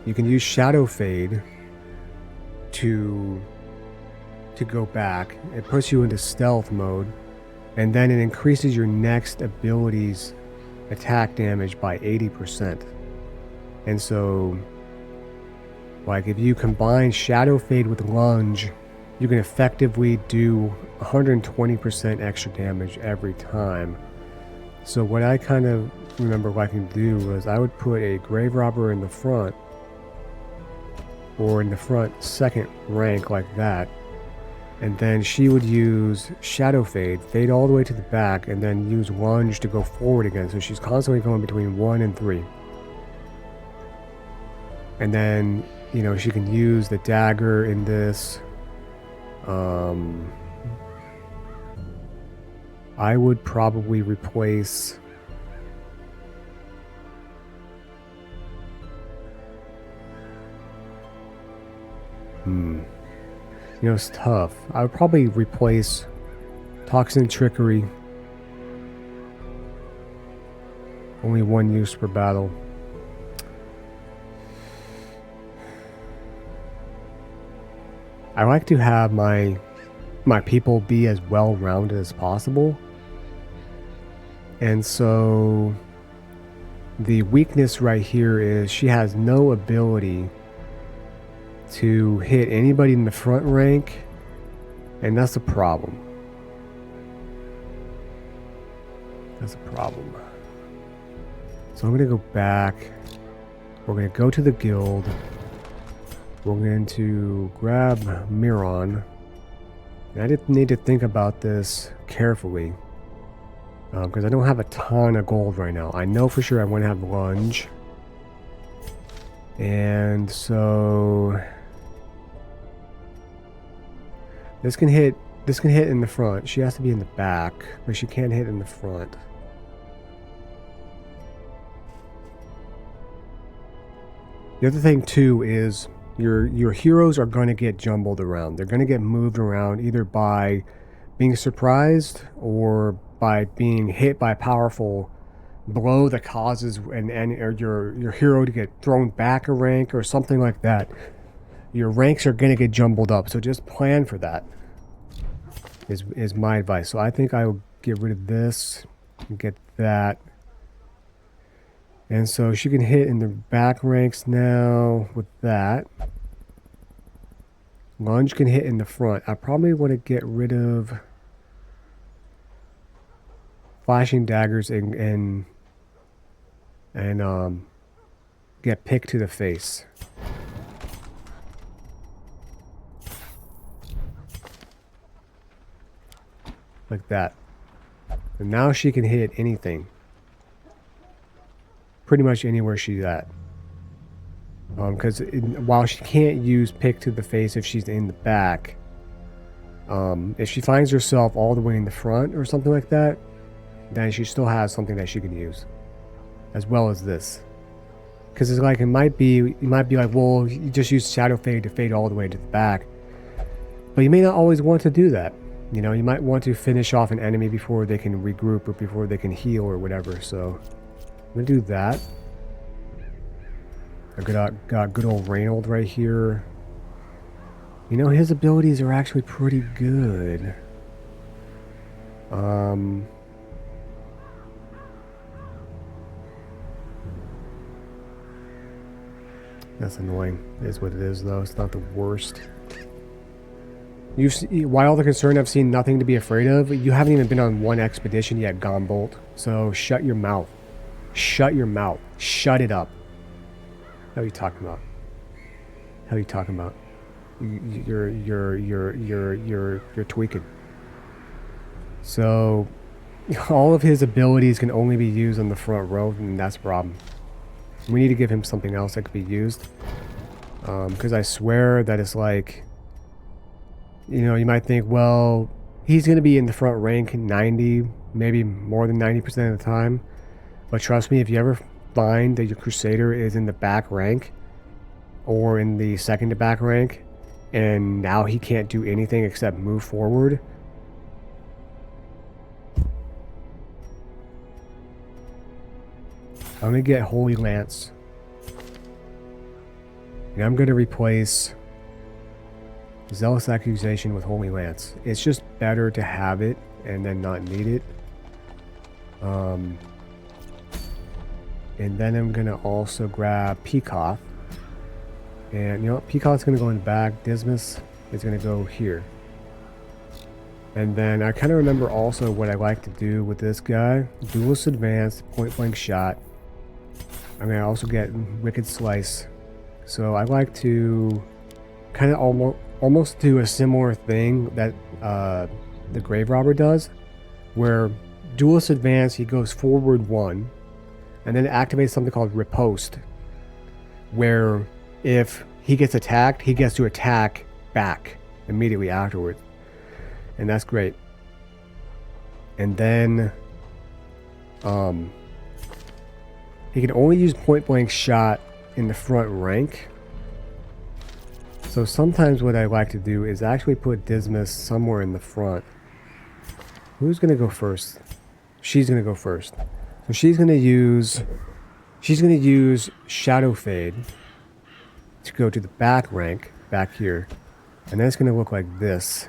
you can use Shadow Fade to go back. It puts you into stealth mode, and then it increases your next ability's attack damage by 80%. And so, like if you combine Shadow Fade with Lunge, you can effectively do 120% extra damage every time. So what I kind of remember what I can do was I would put a Grave Robber in the front, or in the front second rank like that, and then she would use Shadow Fade, fade all the way to the back, and then use Lunge to go forward again. So she's constantly going between 1 and 3. And then, you know, she can use the dagger in this. I would probably replace... You know, it's tough. I would probably replace Toxin Trickery. Only one use per battle. I like to have my people be as well-rounded as possible. And so the weakness right here is she has no ability to hit anybody in the front rank, and that's a problem. That's a problem. So I'm going to go back. We're going to go to the guild. We're going to grab Miron. And I did need to think about this carefully, because I don't have a ton of gold right now. I know for sure I want to have Lunge. And so this can hit in the front. She has to be in the back, but she can't hit in the front. The other thing too is your heroes are going to get jumbled around. They're going to get moved around either by being surprised or by being hit by a powerful blow that causes or your hero to get thrown back a rank or something like that. Your ranks are going to get jumbled up, so just plan for that is my advice. So I think I will get rid of this and get that. And so she can hit in the back ranks now with that. Lunge can hit in the front. I probably want to get rid of flashing daggers and get picked to the face. Like that. And now she can hit anything. Pretty much anywhere she's at. Because while she can't use pick to the face if she's in the back, if she finds herself all the way in the front or something like that, then she still has something that she can use, as well as this. Because it's like you might be like, well, you just use Shadow Fade to fade all the way to the back, but you may not always want to do that. You know, you might want to finish off an enemy before they can regroup or before they can heal or whatever. So I'm gonna do that. I got good old Reynold right here. You know, his abilities are actually pretty good. That's annoying. It is what it is, though. It's not the worst. While the concern, I've seen nothing to be afraid of. You haven't even been on one expedition yet, Gombolt. So shut your mouth. Shut your mouth. Shut it up. How are you talking about? How are you talking about? You're tweaking. So all of his abilities can only be used on the front row, and that's a problem. We need to give him something else that could be used. Because I swear that it's like, you know, you might think, well, he's going to be in the front rank 90, maybe more than 90% of the time. But trust me, if you ever find that your Crusader is in the back rank, or in the second to back rank, and now he can't do anything except move forward, I'm going to get Holy Lance. And I'm going to replace Zealous Accusation with Holy Lance. It's just better to have it and then not need it. And then I'm going to also grab Peacock. And you know what? Peacock's going to go in the back. Dismas is going to go here. And then I kind of remember also what I like to do with this guy. Duelist Advanced, point blank shot. I'm going to also get Wicked Slice. So I like to kind of almost do a similar thing that the Grave Robber does, where Duelist Advance, he goes forward 1, and then it activates something called Riposte, where if he gets attacked, he gets to attack back immediately afterwards. And that's great. And then he can only use point blank shot in the front rank. So sometimes what I like to do is actually put Dismas somewhere in the front. Who's going to go first? She's going to go first. So she's going to use Shadow Fade to go to the back rank, back here. And then it's going to look like this.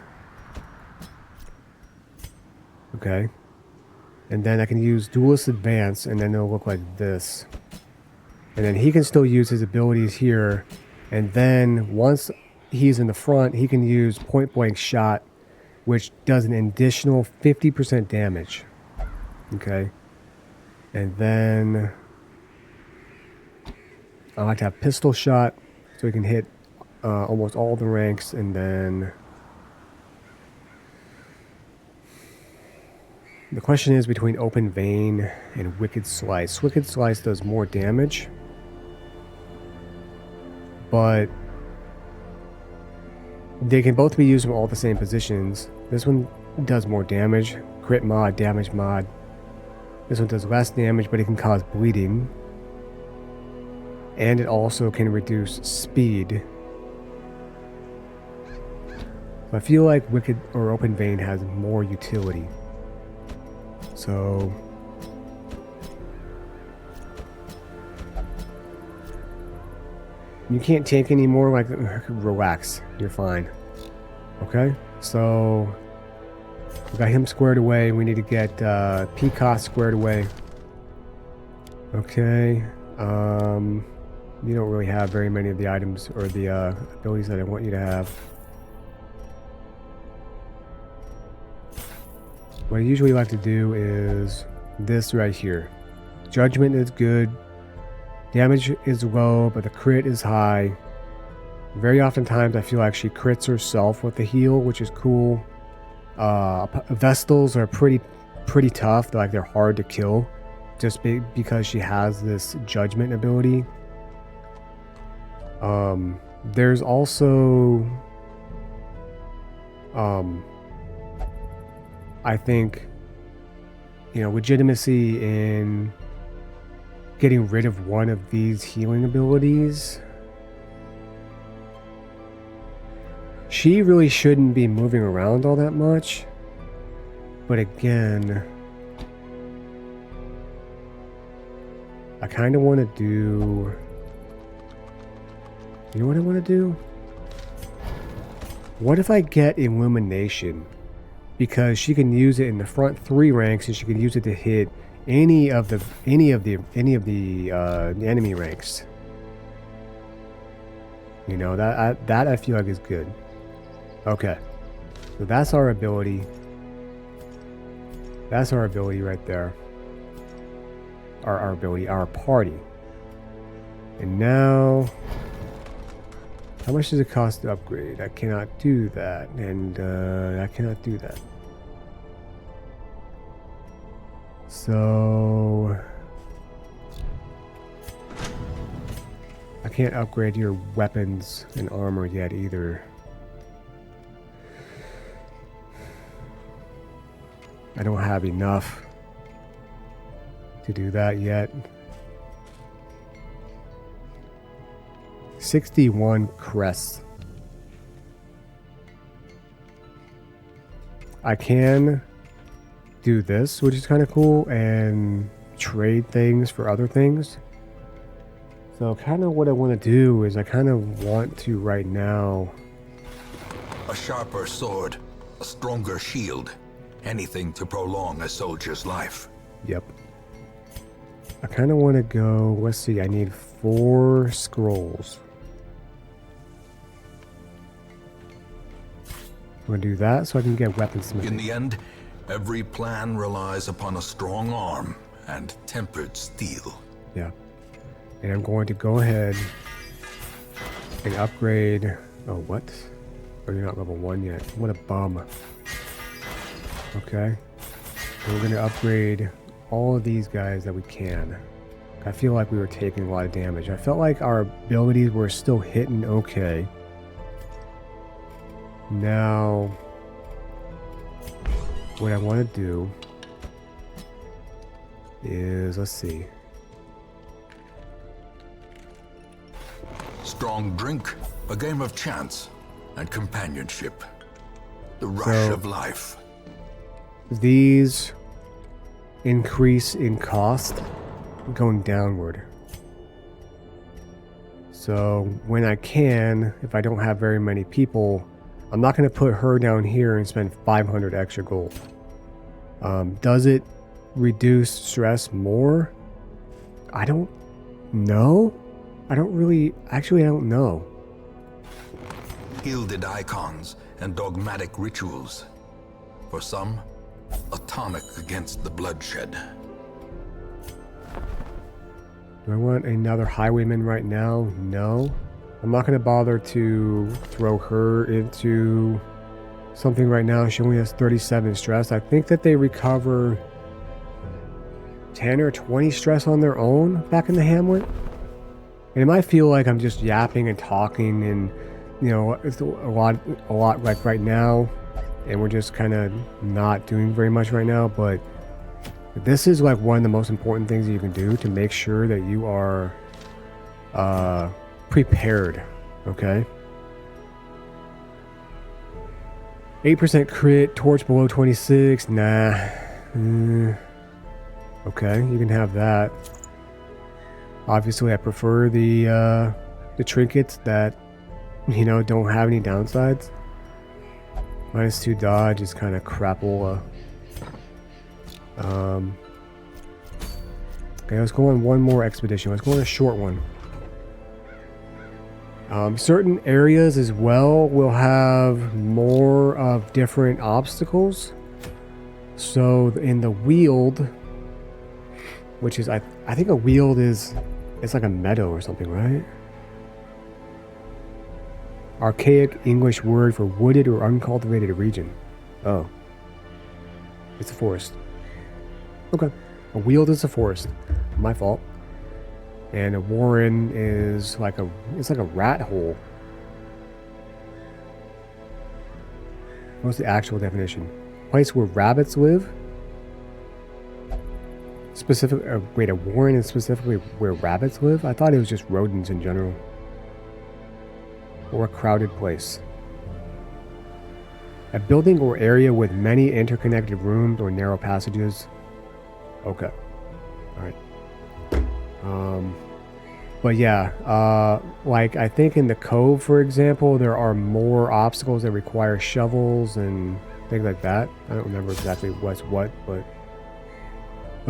Okay. And then I can use Duelist Advance, and then it'll look like this. And then he can still use his abilities here. And then once he's in the front, he can use point blank shot, which does an additional 50% damage. Okay. And then I like to have pistol shot, so he can hit almost all the ranks. And then the question is between Open Vein and Wicked Slice. Wicked Slice does more damage, but they can both be used from all the same positions. This one does more damage, crit mod, damage mod. This one does less damage, but it can cause bleeding. And it also can reduce speed. I feel like Wicked or Open Vein has more utility. So you can't tank anymore, like, relax, you're fine. Okay, so we got him squared away. We need to get Peacock squared away. Okay, you don't really have very many of the items or the abilities that I want you to have. What I usually like to do is this right here. Judgment is good. Damage is low, but the crit is high. Very oftentimes I feel like she crits herself with the heal, which is cool. Vestals are pretty tough. They're hard to kill, just because she has this judgment ability. There's also I think, you know, legitimacy in getting rid of one of these healing abilities. She really shouldn't be moving around all that much. But again, I kind of want to do... You know what I want to do? What if I get Illumination? Because she can use it in the front 3 ranks, and she can use it to hit any of the enemy ranks. You know, that I feel like is good. Okay. So that's our ability. That's our ability right there. Our ability, our party. And now, how much does it cost to upgrade? I cannot do that, and I cannot do that. So I can't upgrade your weapons and armor yet either. I don't have enough to do that yet. 61 crests. I can do this, which is kind of cool, and trade things for other things. So kind of what I want to do is I kind of want to right now... A sharper sword, a stronger shield. Anything to prolong a soldier's life. Yep. I kind of want to go... Let's see, I need 4 scrolls. I'm going to do that so I can get weaponsmithing. In the end, every plan relies upon a strong arm and tempered steel. Yeah. And I'm going to go ahead and upgrade... Oh, what? Oh, you're not level 1 yet. What a bum. Okay. So we're going to upgrade all of these guys that we can. I feel like we were taking a lot of damage. I felt like our abilities were still hitting okay. Now, what I want to do is, let's see. Strong drink, a game of chance, and companionship. The rush of life. These increase in cost going downward. So when I can, if I don't have very many people, I'm not going to put her down here and spend 500 extra gold. Does it reduce stress more? I don't know. I don't really... Actually, I don't know. Gilded icons and dogmatic rituals. For some, a tonic against the bloodshed. Do I want another highwayman right now? No. I'm not going to bother to throw her into something right now. She only has 37 stress. I think that they recover 10 or 20 stress on their own back in the hamlet. And it might feel like I'm just yapping and talking and, you know, it's a lot like right now. And we're just kind of not doing very much right now. But this is like one of the most important things that you can do to make sure that you are prepared, okay? 8% crit, torch below 26, nah. Okay, you can have that. Obviously, I prefer the trinkets that, you know, don't have any downsides. -2 dodge is kind of crapola. Okay, let's go on one more expedition. Let's go on a short one. Certain areas as well will have more of different obstacles. So in the Weald, which is, I think a Weald is, it's like a meadow or something, right? Archaic English word for wooded or uncultivated region. Oh. It's a forest. Okay. A Weald is a forest. My fault. And a warren is like it's like a rat hole. What's the actual definition? Place where rabbits live? Wait, a warren is specifically where rabbits live? I thought it was just rodents in general. Or a crowded place. A building or area with many interconnected rooms or narrow passages. Okay. Alright. But yeah, like I think in the Cove, for example, there are more obstacles that require shovels and things like that. I don't remember exactly what's what, but...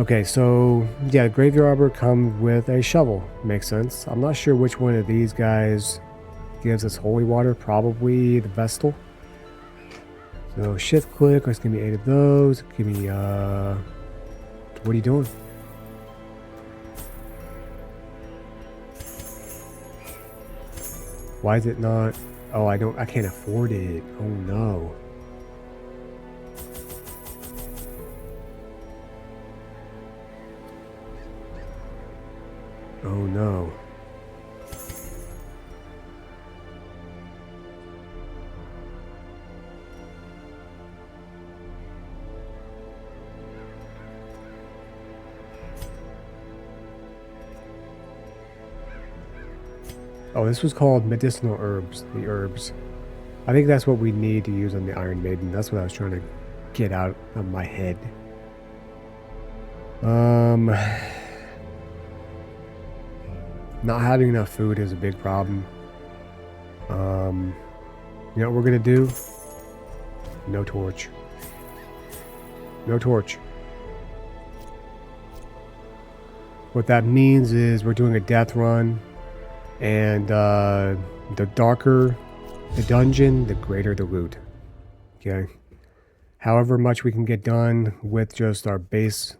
Okay, so yeah, Graveyard Arbor comes with a shovel. Makes sense. I'm not sure which one of these guys gives us holy water, probably the Vestal. So shift click, let's give me 8 of those. Give me, what are you doing? Why is it not? Oh, I can't afford it. Oh no. Oh no. Oh, this was called medicinal herbs, the herbs. I think that's what we need to use on the Iron Maiden. That's what I was trying to get out of my head. Not having enough food is a big problem. You know what we're gonna do? No torch. No torch. What that means is we're doing a death run, and the darker the dungeon, the greater the loot. Okay? However much we can get done with just our base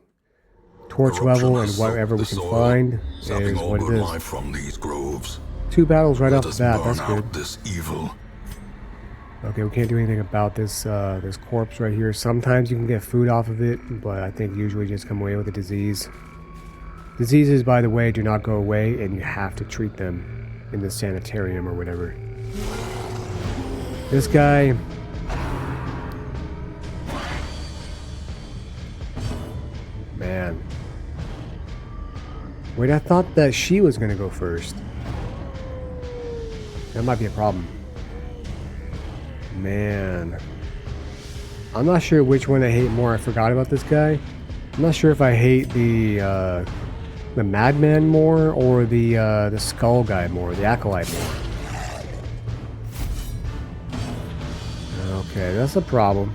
torch level and whatever we can find is what it is. From these groves. 2 battles right off the bat, that's good. This evil. Okay, we can't do anything about this this corpse right here. Sometimes you can get food off of it, but I think usually just come away with a disease. Diseases, by the way, do not go away, and you have to treat them in the sanitarium or whatever. This guy... Man. Wait, I thought that she was gonna go first. That might be a problem. Man. I'm not sure which one I hate more. I forgot about this guy. I'm not sure if I hate the madman more or the skull guy more, the acolyte more. Okay, that's a problem.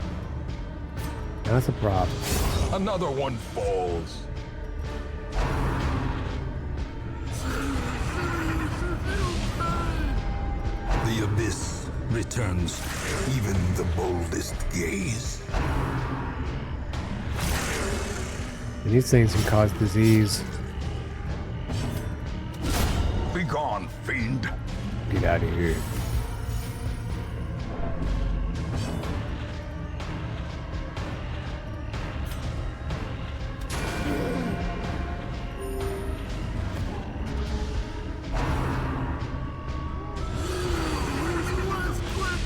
That's a problem. Another one falls. The abyss returns even the boldest gaze. And these things can cause disease. Be gone, fiend. Get out of here.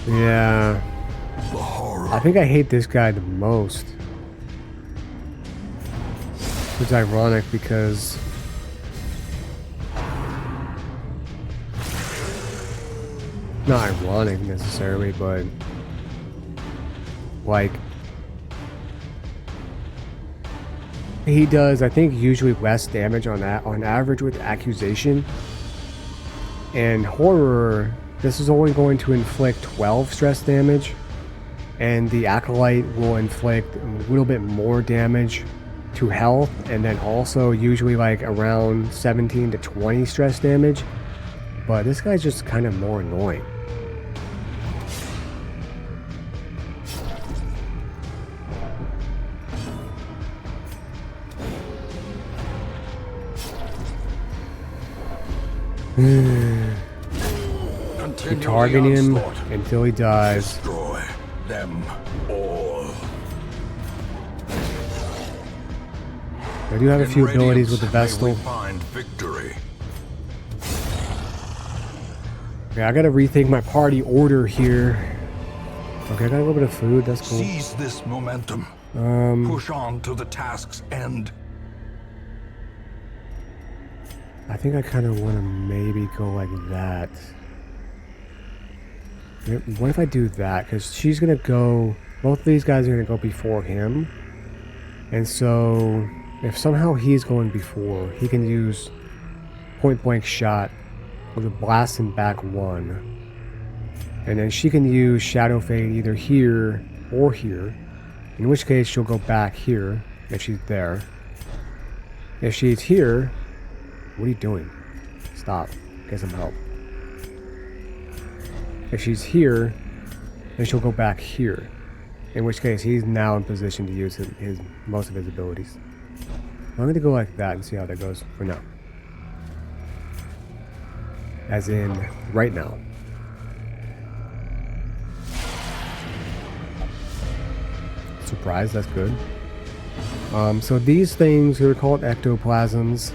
Yeah. I think I hate this guy the most. It's ironic because not ironic necessarily, but like he does, I think, usually less damage on that on average with accusation. And horror, this is only going to inflict 12 stress damage, and the acolyte will inflict a little bit more damage to health, and then also usually like around 17 to 20 stress damage. But this guy's just kind of more annoying. Keep targeting him until he dies. Destroy them all. I do have a few abilities with the Vestal. Find victory. Okay, I gotta rethink my party order here. Okay, I got a little bit of food, that's cool. Seize this momentum. Push on to the task's end. I think I kind of want to maybe go like that. What if I do that? Because she's going to go... Both of these guys are going to go before him. And so, if somehow he's going before, he can use point blank shot with a blast and back 1. And then she can use Shadow Fade either here or here. In which case, she'll go back here if she's there. If she's here... What are you doing? Stop. Get some help. If she's here, then she'll go back here. In which case, he's now in position to use his most of his abilities. I'm going to go like that and see how that goes for now. As in, right now. Surprise, that's good. So these things are called ectoplasms.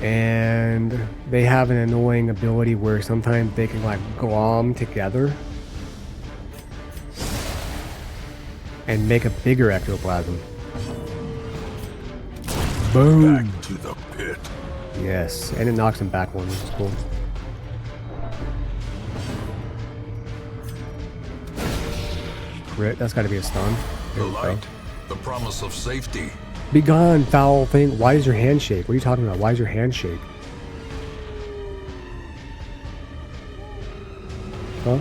And they have an annoying ability where sometimes they can like glom together and make a bigger ectoplasm. Boom! Back to the pit. Yes, and it knocks him back one, which is cool. Crit, that's gotta be a stun. The light, the promise of safety. Be gone, foul thing. Why does your hand shake? What are you talking about? Why does your hand shake? Huh?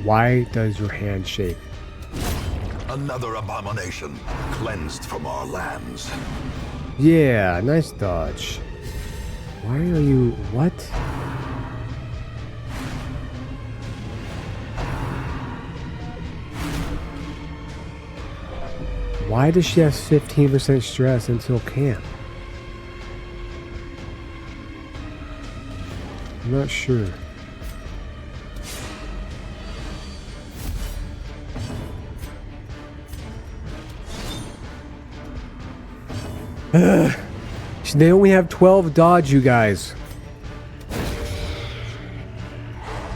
Why does your hand shake? Another abomination cleansed from our lands. Yeah, nice dodge. Why are you... what? Why does she have 15% stress until camp? I'm not sure. They only have 12 dodge, you guys.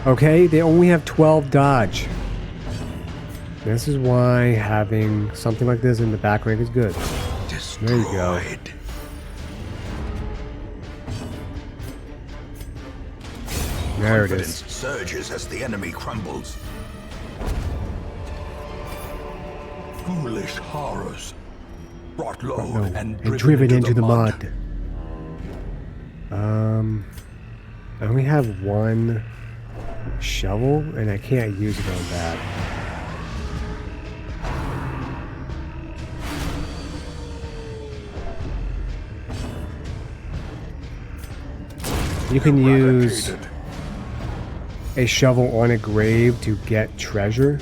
Okay, they only have 12 dodge. This is why having something like this in the back rank is good. There you go. There it is. Confidence surges as the enemy crumbles. Foolish horrors. Brought low And driven into the mud. I only have one shovel, and I can't use it on that. You can use a shovel on a grave to get treasure,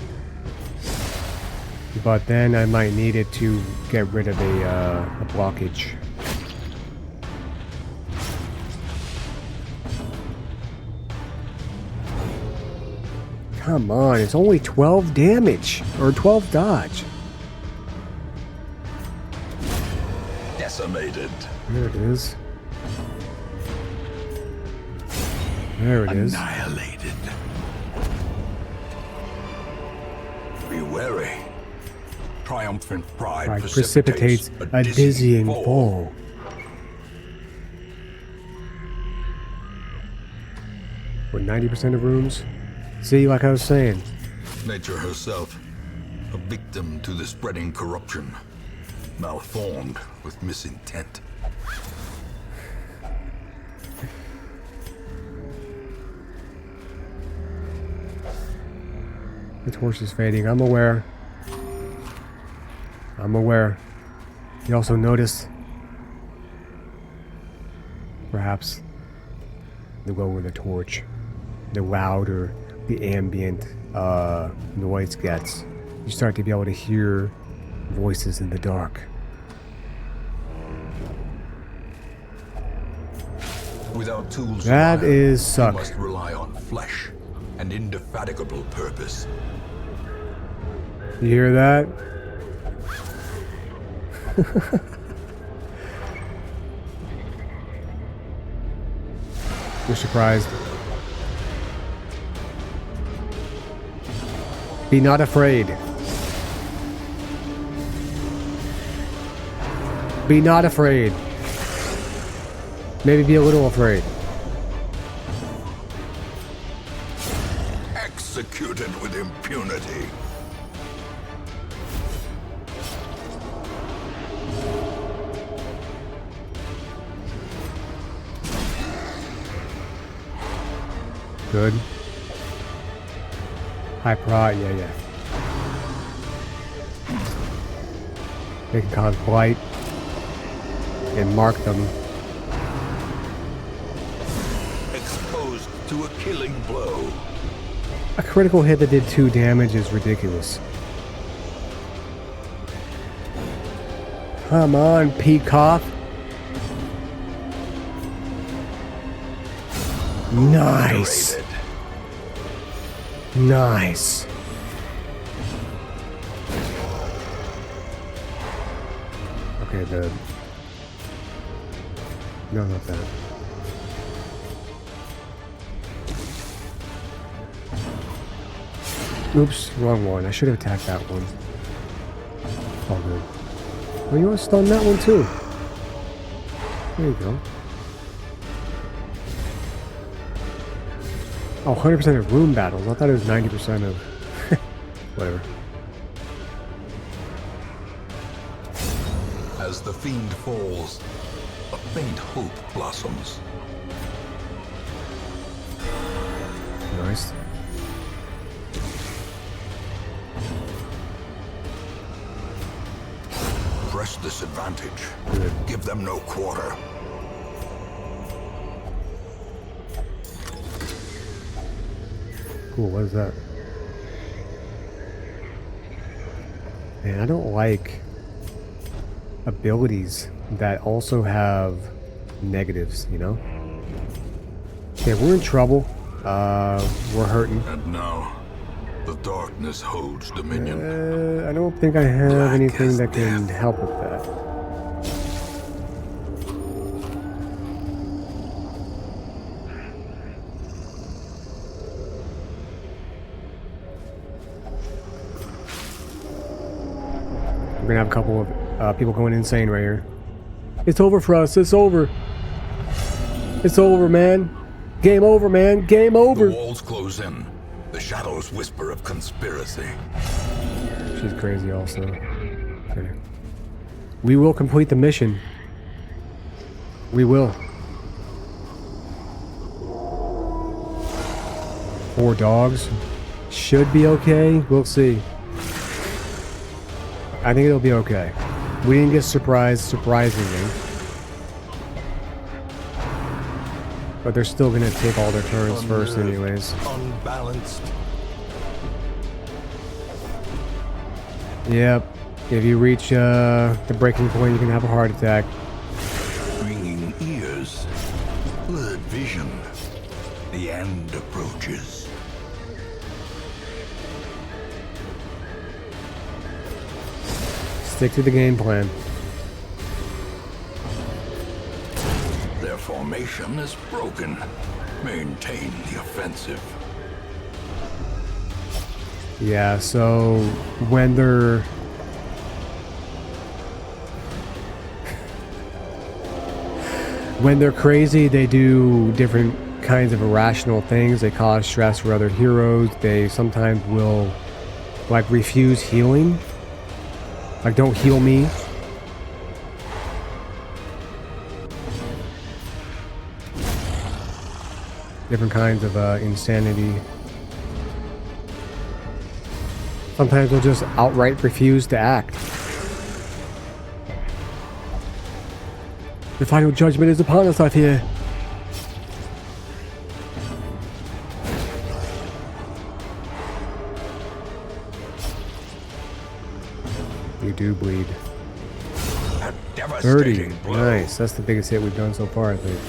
but then I might need it to get rid of a blockage. Come on, it's only 12 damage, or 12 dodge. Decimated. There it is. There it is. Annihilated. Be wary. Triumphant pride Right, precipitates a dizzying fall. With 90% of rooms? See, like I was saying. Nature herself, a victim to the spreading corruption, malformed with misintent. The torch is fading. I'm aware. I'm aware. You also notice, perhaps, the lower the torch, the louder the ambient noise gets. You start to be able to hear voices in the dark. Without tools, That is suck. You must rely on flesh and indefatigable purpose. You hear that? You're surprised. Be not afraid. Be not afraid. Maybe be a little afraid. Executed with impunity. Good. High prod, yeah. They can cause blight and mark them. Exposed to a killing blow. A critical hit that did 2 damage is ridiculous. Come on, Peacock. Nice. Nice. Okay, the... No, not that. Oops, wrong one. I should have attacked that one. Oh, good. Well, you want to stun that one too. There you go. Oh, 100% of room battles. I thought it was 90% of... Whatever. As the fiend falls, a faint hope blossoms. Nice. Press this advantage. Good. Give them no quarter. Cool, what is that? Man, I don't like abilities that also have negatives, you know? Okay, we're in trouble. We're hurting. And now, the darkness holds dominion. I don't think I have Black anything as that can death. help with that. We're gonna have a couple of people going insane right here. It's over for us. It's over. It's over, man. Game over, man. Game The over. walls close in. The shadows whisper of conspiracy. She's crazy also. Okay. We will complete the mission. We will. 4 dogs. Should be okay. We'll see. I think it'll be okay. We didn't get surprised, surprisingly. But they're still gonna take all their turns first anyways. Unbalanced. Yep. If you reach the breaking point, you can have a heart attack. Ringing ears. Blurred vision. The end approaches. Stick to the game plan. Their formation is broken. Maintain the offensive. Yeah, so when they're crazy, they do different kinds of irrational things. They cause stress for other heroes. They sometimes will like refuse healing. Like, don't heal me. Different kinds of insanity. Sometimes they'll just outright refuse to act. The final judgment is upon us, I fear. You do bleed. A 30. devastating blow. Nice. That's the biggest hit we've done so far, I think.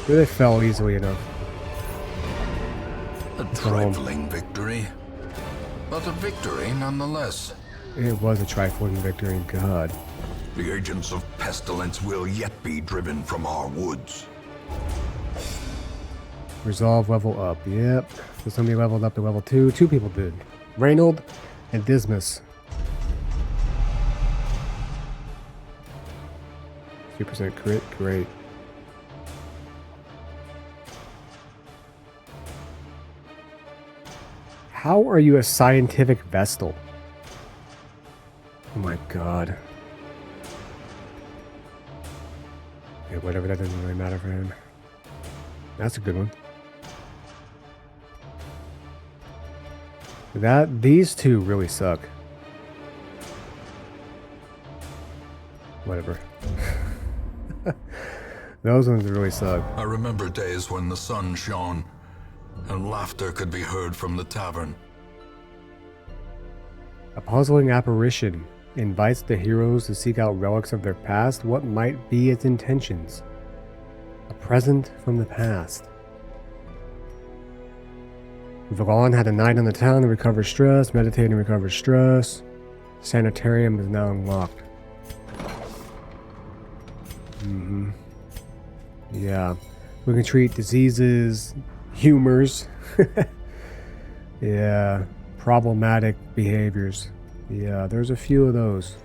They fell easily enough. A trifling victory, but a victory nonetheless. It was a trifling victory, God. The agents of pestilence will yet be driven from our woods. Resolve level up. Yep. So somebody leveled up to level 2. 2 people did. Reynold and Dismas. 2% crit. Great. How are you a scientific Vestal? Oh my god. Okay, whatever, that doesn't really matter for him. That's a good one. These two really suck. Whatever. Those ones really suck. I remember days when the sun shone and laughter could be heard from the tavern. A puzzling apparition invites the heroes to seek out relics of their past. What might be its intentions? A present from the past. Vaughn had a night on the town to recover stress. Meditate and recover stress. Sanitarium is now unlocked. Yeah. We can treat diseases, humors. Yeah. Problematic behaviors. Yeah, there's a few of those.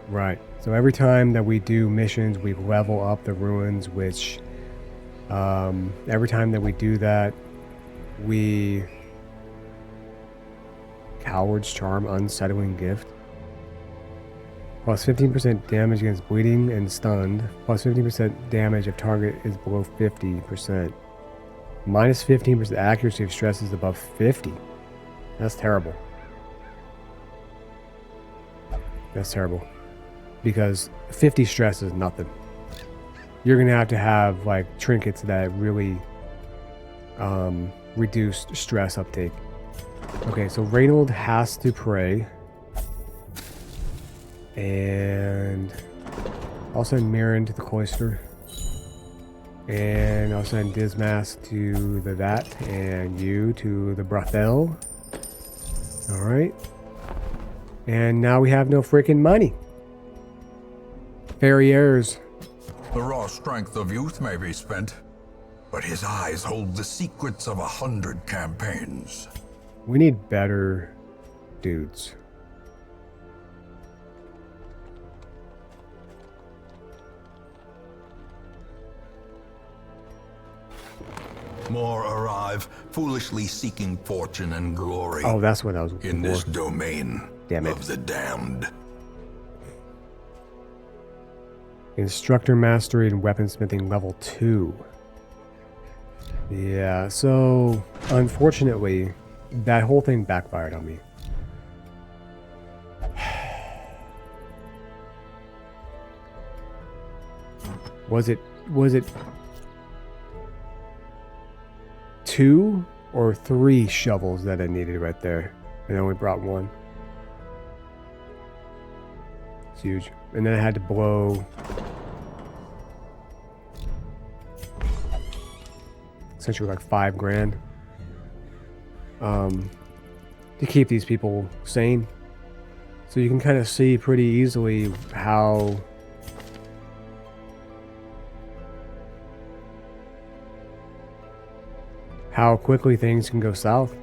Right. So every time that we do missions, we level up the ruins, which every time that we do that, we Coward's Charm, Unsettling Gift. Plus 15% damage against bleeding and stunned. Plus 15% damage if target is below 50%. Minus 15% accuracy if stress is above 50. That's terrible. That's terrible. Because 50 stress is nothing. You're going to have like trinkets that really reduce stress uptake. Okay, so Reynold has to pray. And I'll send Mirren to the cloister. And I'll send Dismas to the vat. And you to the brothel. Alright. And now we have no freaking money. Ferriers. The raw strength of youth may be spent, but his eyes hold the secrets of 100 campaigns. We need better dudes. More arrive, foolishly seeking fortune and glory. Oh, that's what I was looking in this for. domain Damn it. of the damned. Instructor Mastery and Weaponsmithing level 2. Yeah, so unfortunately, that whole thing backfired on me. Was it 2 or 3 shovels that I needed right there? And I only brought 1. It's huge. And then I had to blow essentially like $5 grand to keep these people sane. So you can kind of see pretty easily how quickly things can go south.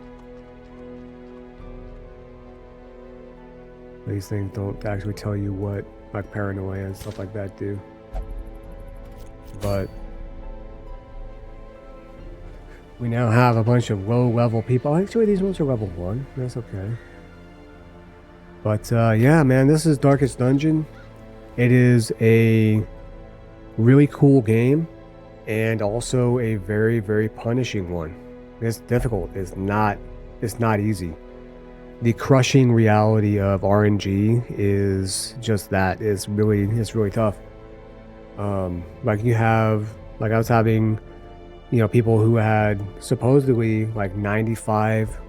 These things don't actually tell you what like paranoia and stuff like that do. But we now have a bunch of low-level people. Actually, these ones are level 1. That's okay. But yeah, man, this is Darkest Dungeon. It is a really cool game, and also a very, very punishing one. It's difficult. It's not easy. The crushing reality of RNG is just that. It's really tough. Like I was having, people who had supposedly like 95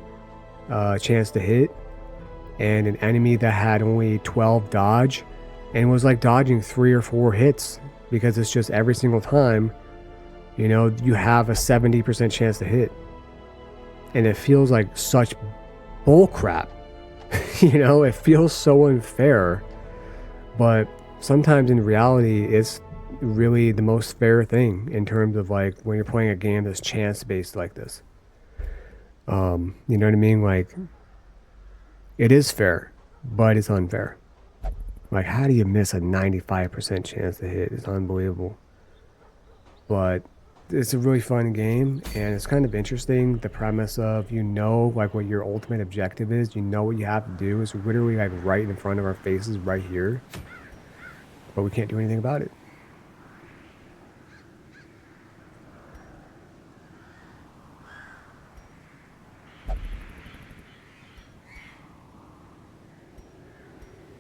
chance to hit, and an enemy that had only 12 dodge, and was like dodging 3 or 4 hits, because it's just every single time, you have a 70% chance to hit. And it feels like such bullcrap. It feels so unfair. But sometimes in reality, it's really the most fair thing in terms of like when you're playing a game that's chance based like this. You know what I mean? Like, it is fair, but it's unfair. Like, how do you miss a 95% chance to hit? It's unbelievable. But it's a really fun game, and it's kind of interesting, the premise of, like what your ultimate objective is. What you have to do is literally like right in front of our faces right here, but we can't do anything about it.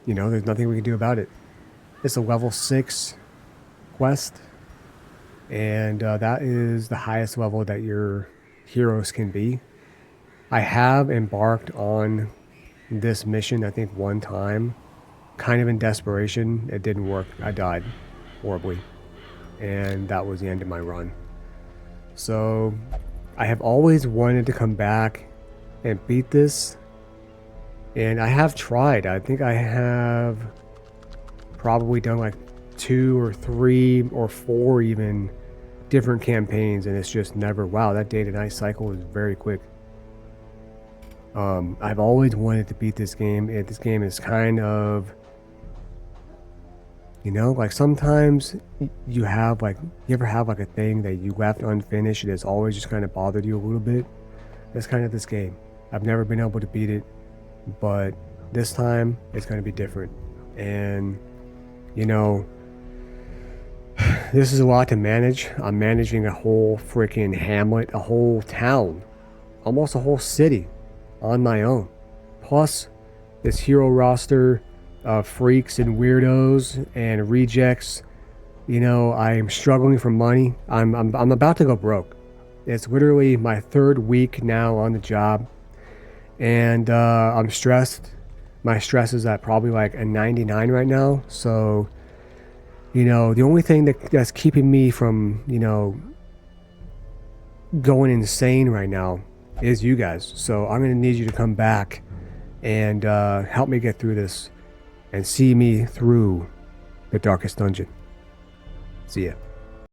you know, there's nothing we can do about it. It's a level 6 quest, and that is the highest level that your heroes can be. I have embarked on this mission, I think, one time, kind of in desperation. It didn't work. I died horribly, and that was the end of my run. So I have always wanted to come back and beat this, and I have tried. I think I have probably done like 2 or 3 or 4 even different campaigns, and it's just never, wow, that day to night cycle is very quick. I've always wanted to beat this game, and this game is kind of, you know, like sometimes you have like, you ever have like a thing that you left unfinished that's always just kind of bothered you a little bit? That's kind of this game. I've never been able to beat it, but this time it's going to be different. And, you know, this is a lot to manage. I'm managing a whole freaking hamlet, a whole town, almost a whole city on my own. Plus this hero roster of freaks and weirdos and rejects. You know, I'm struggling for money. I'm about to go broke. It's literally my 3rd week now on the job, and I'm stressed. My stress is at probably like a 99 right now. So, you know, the only thing that's keeping me from, you know, going insane right now is you guys. So I'm going to need you to come back and help me get through this and see me through the darkest dungeon. See ya.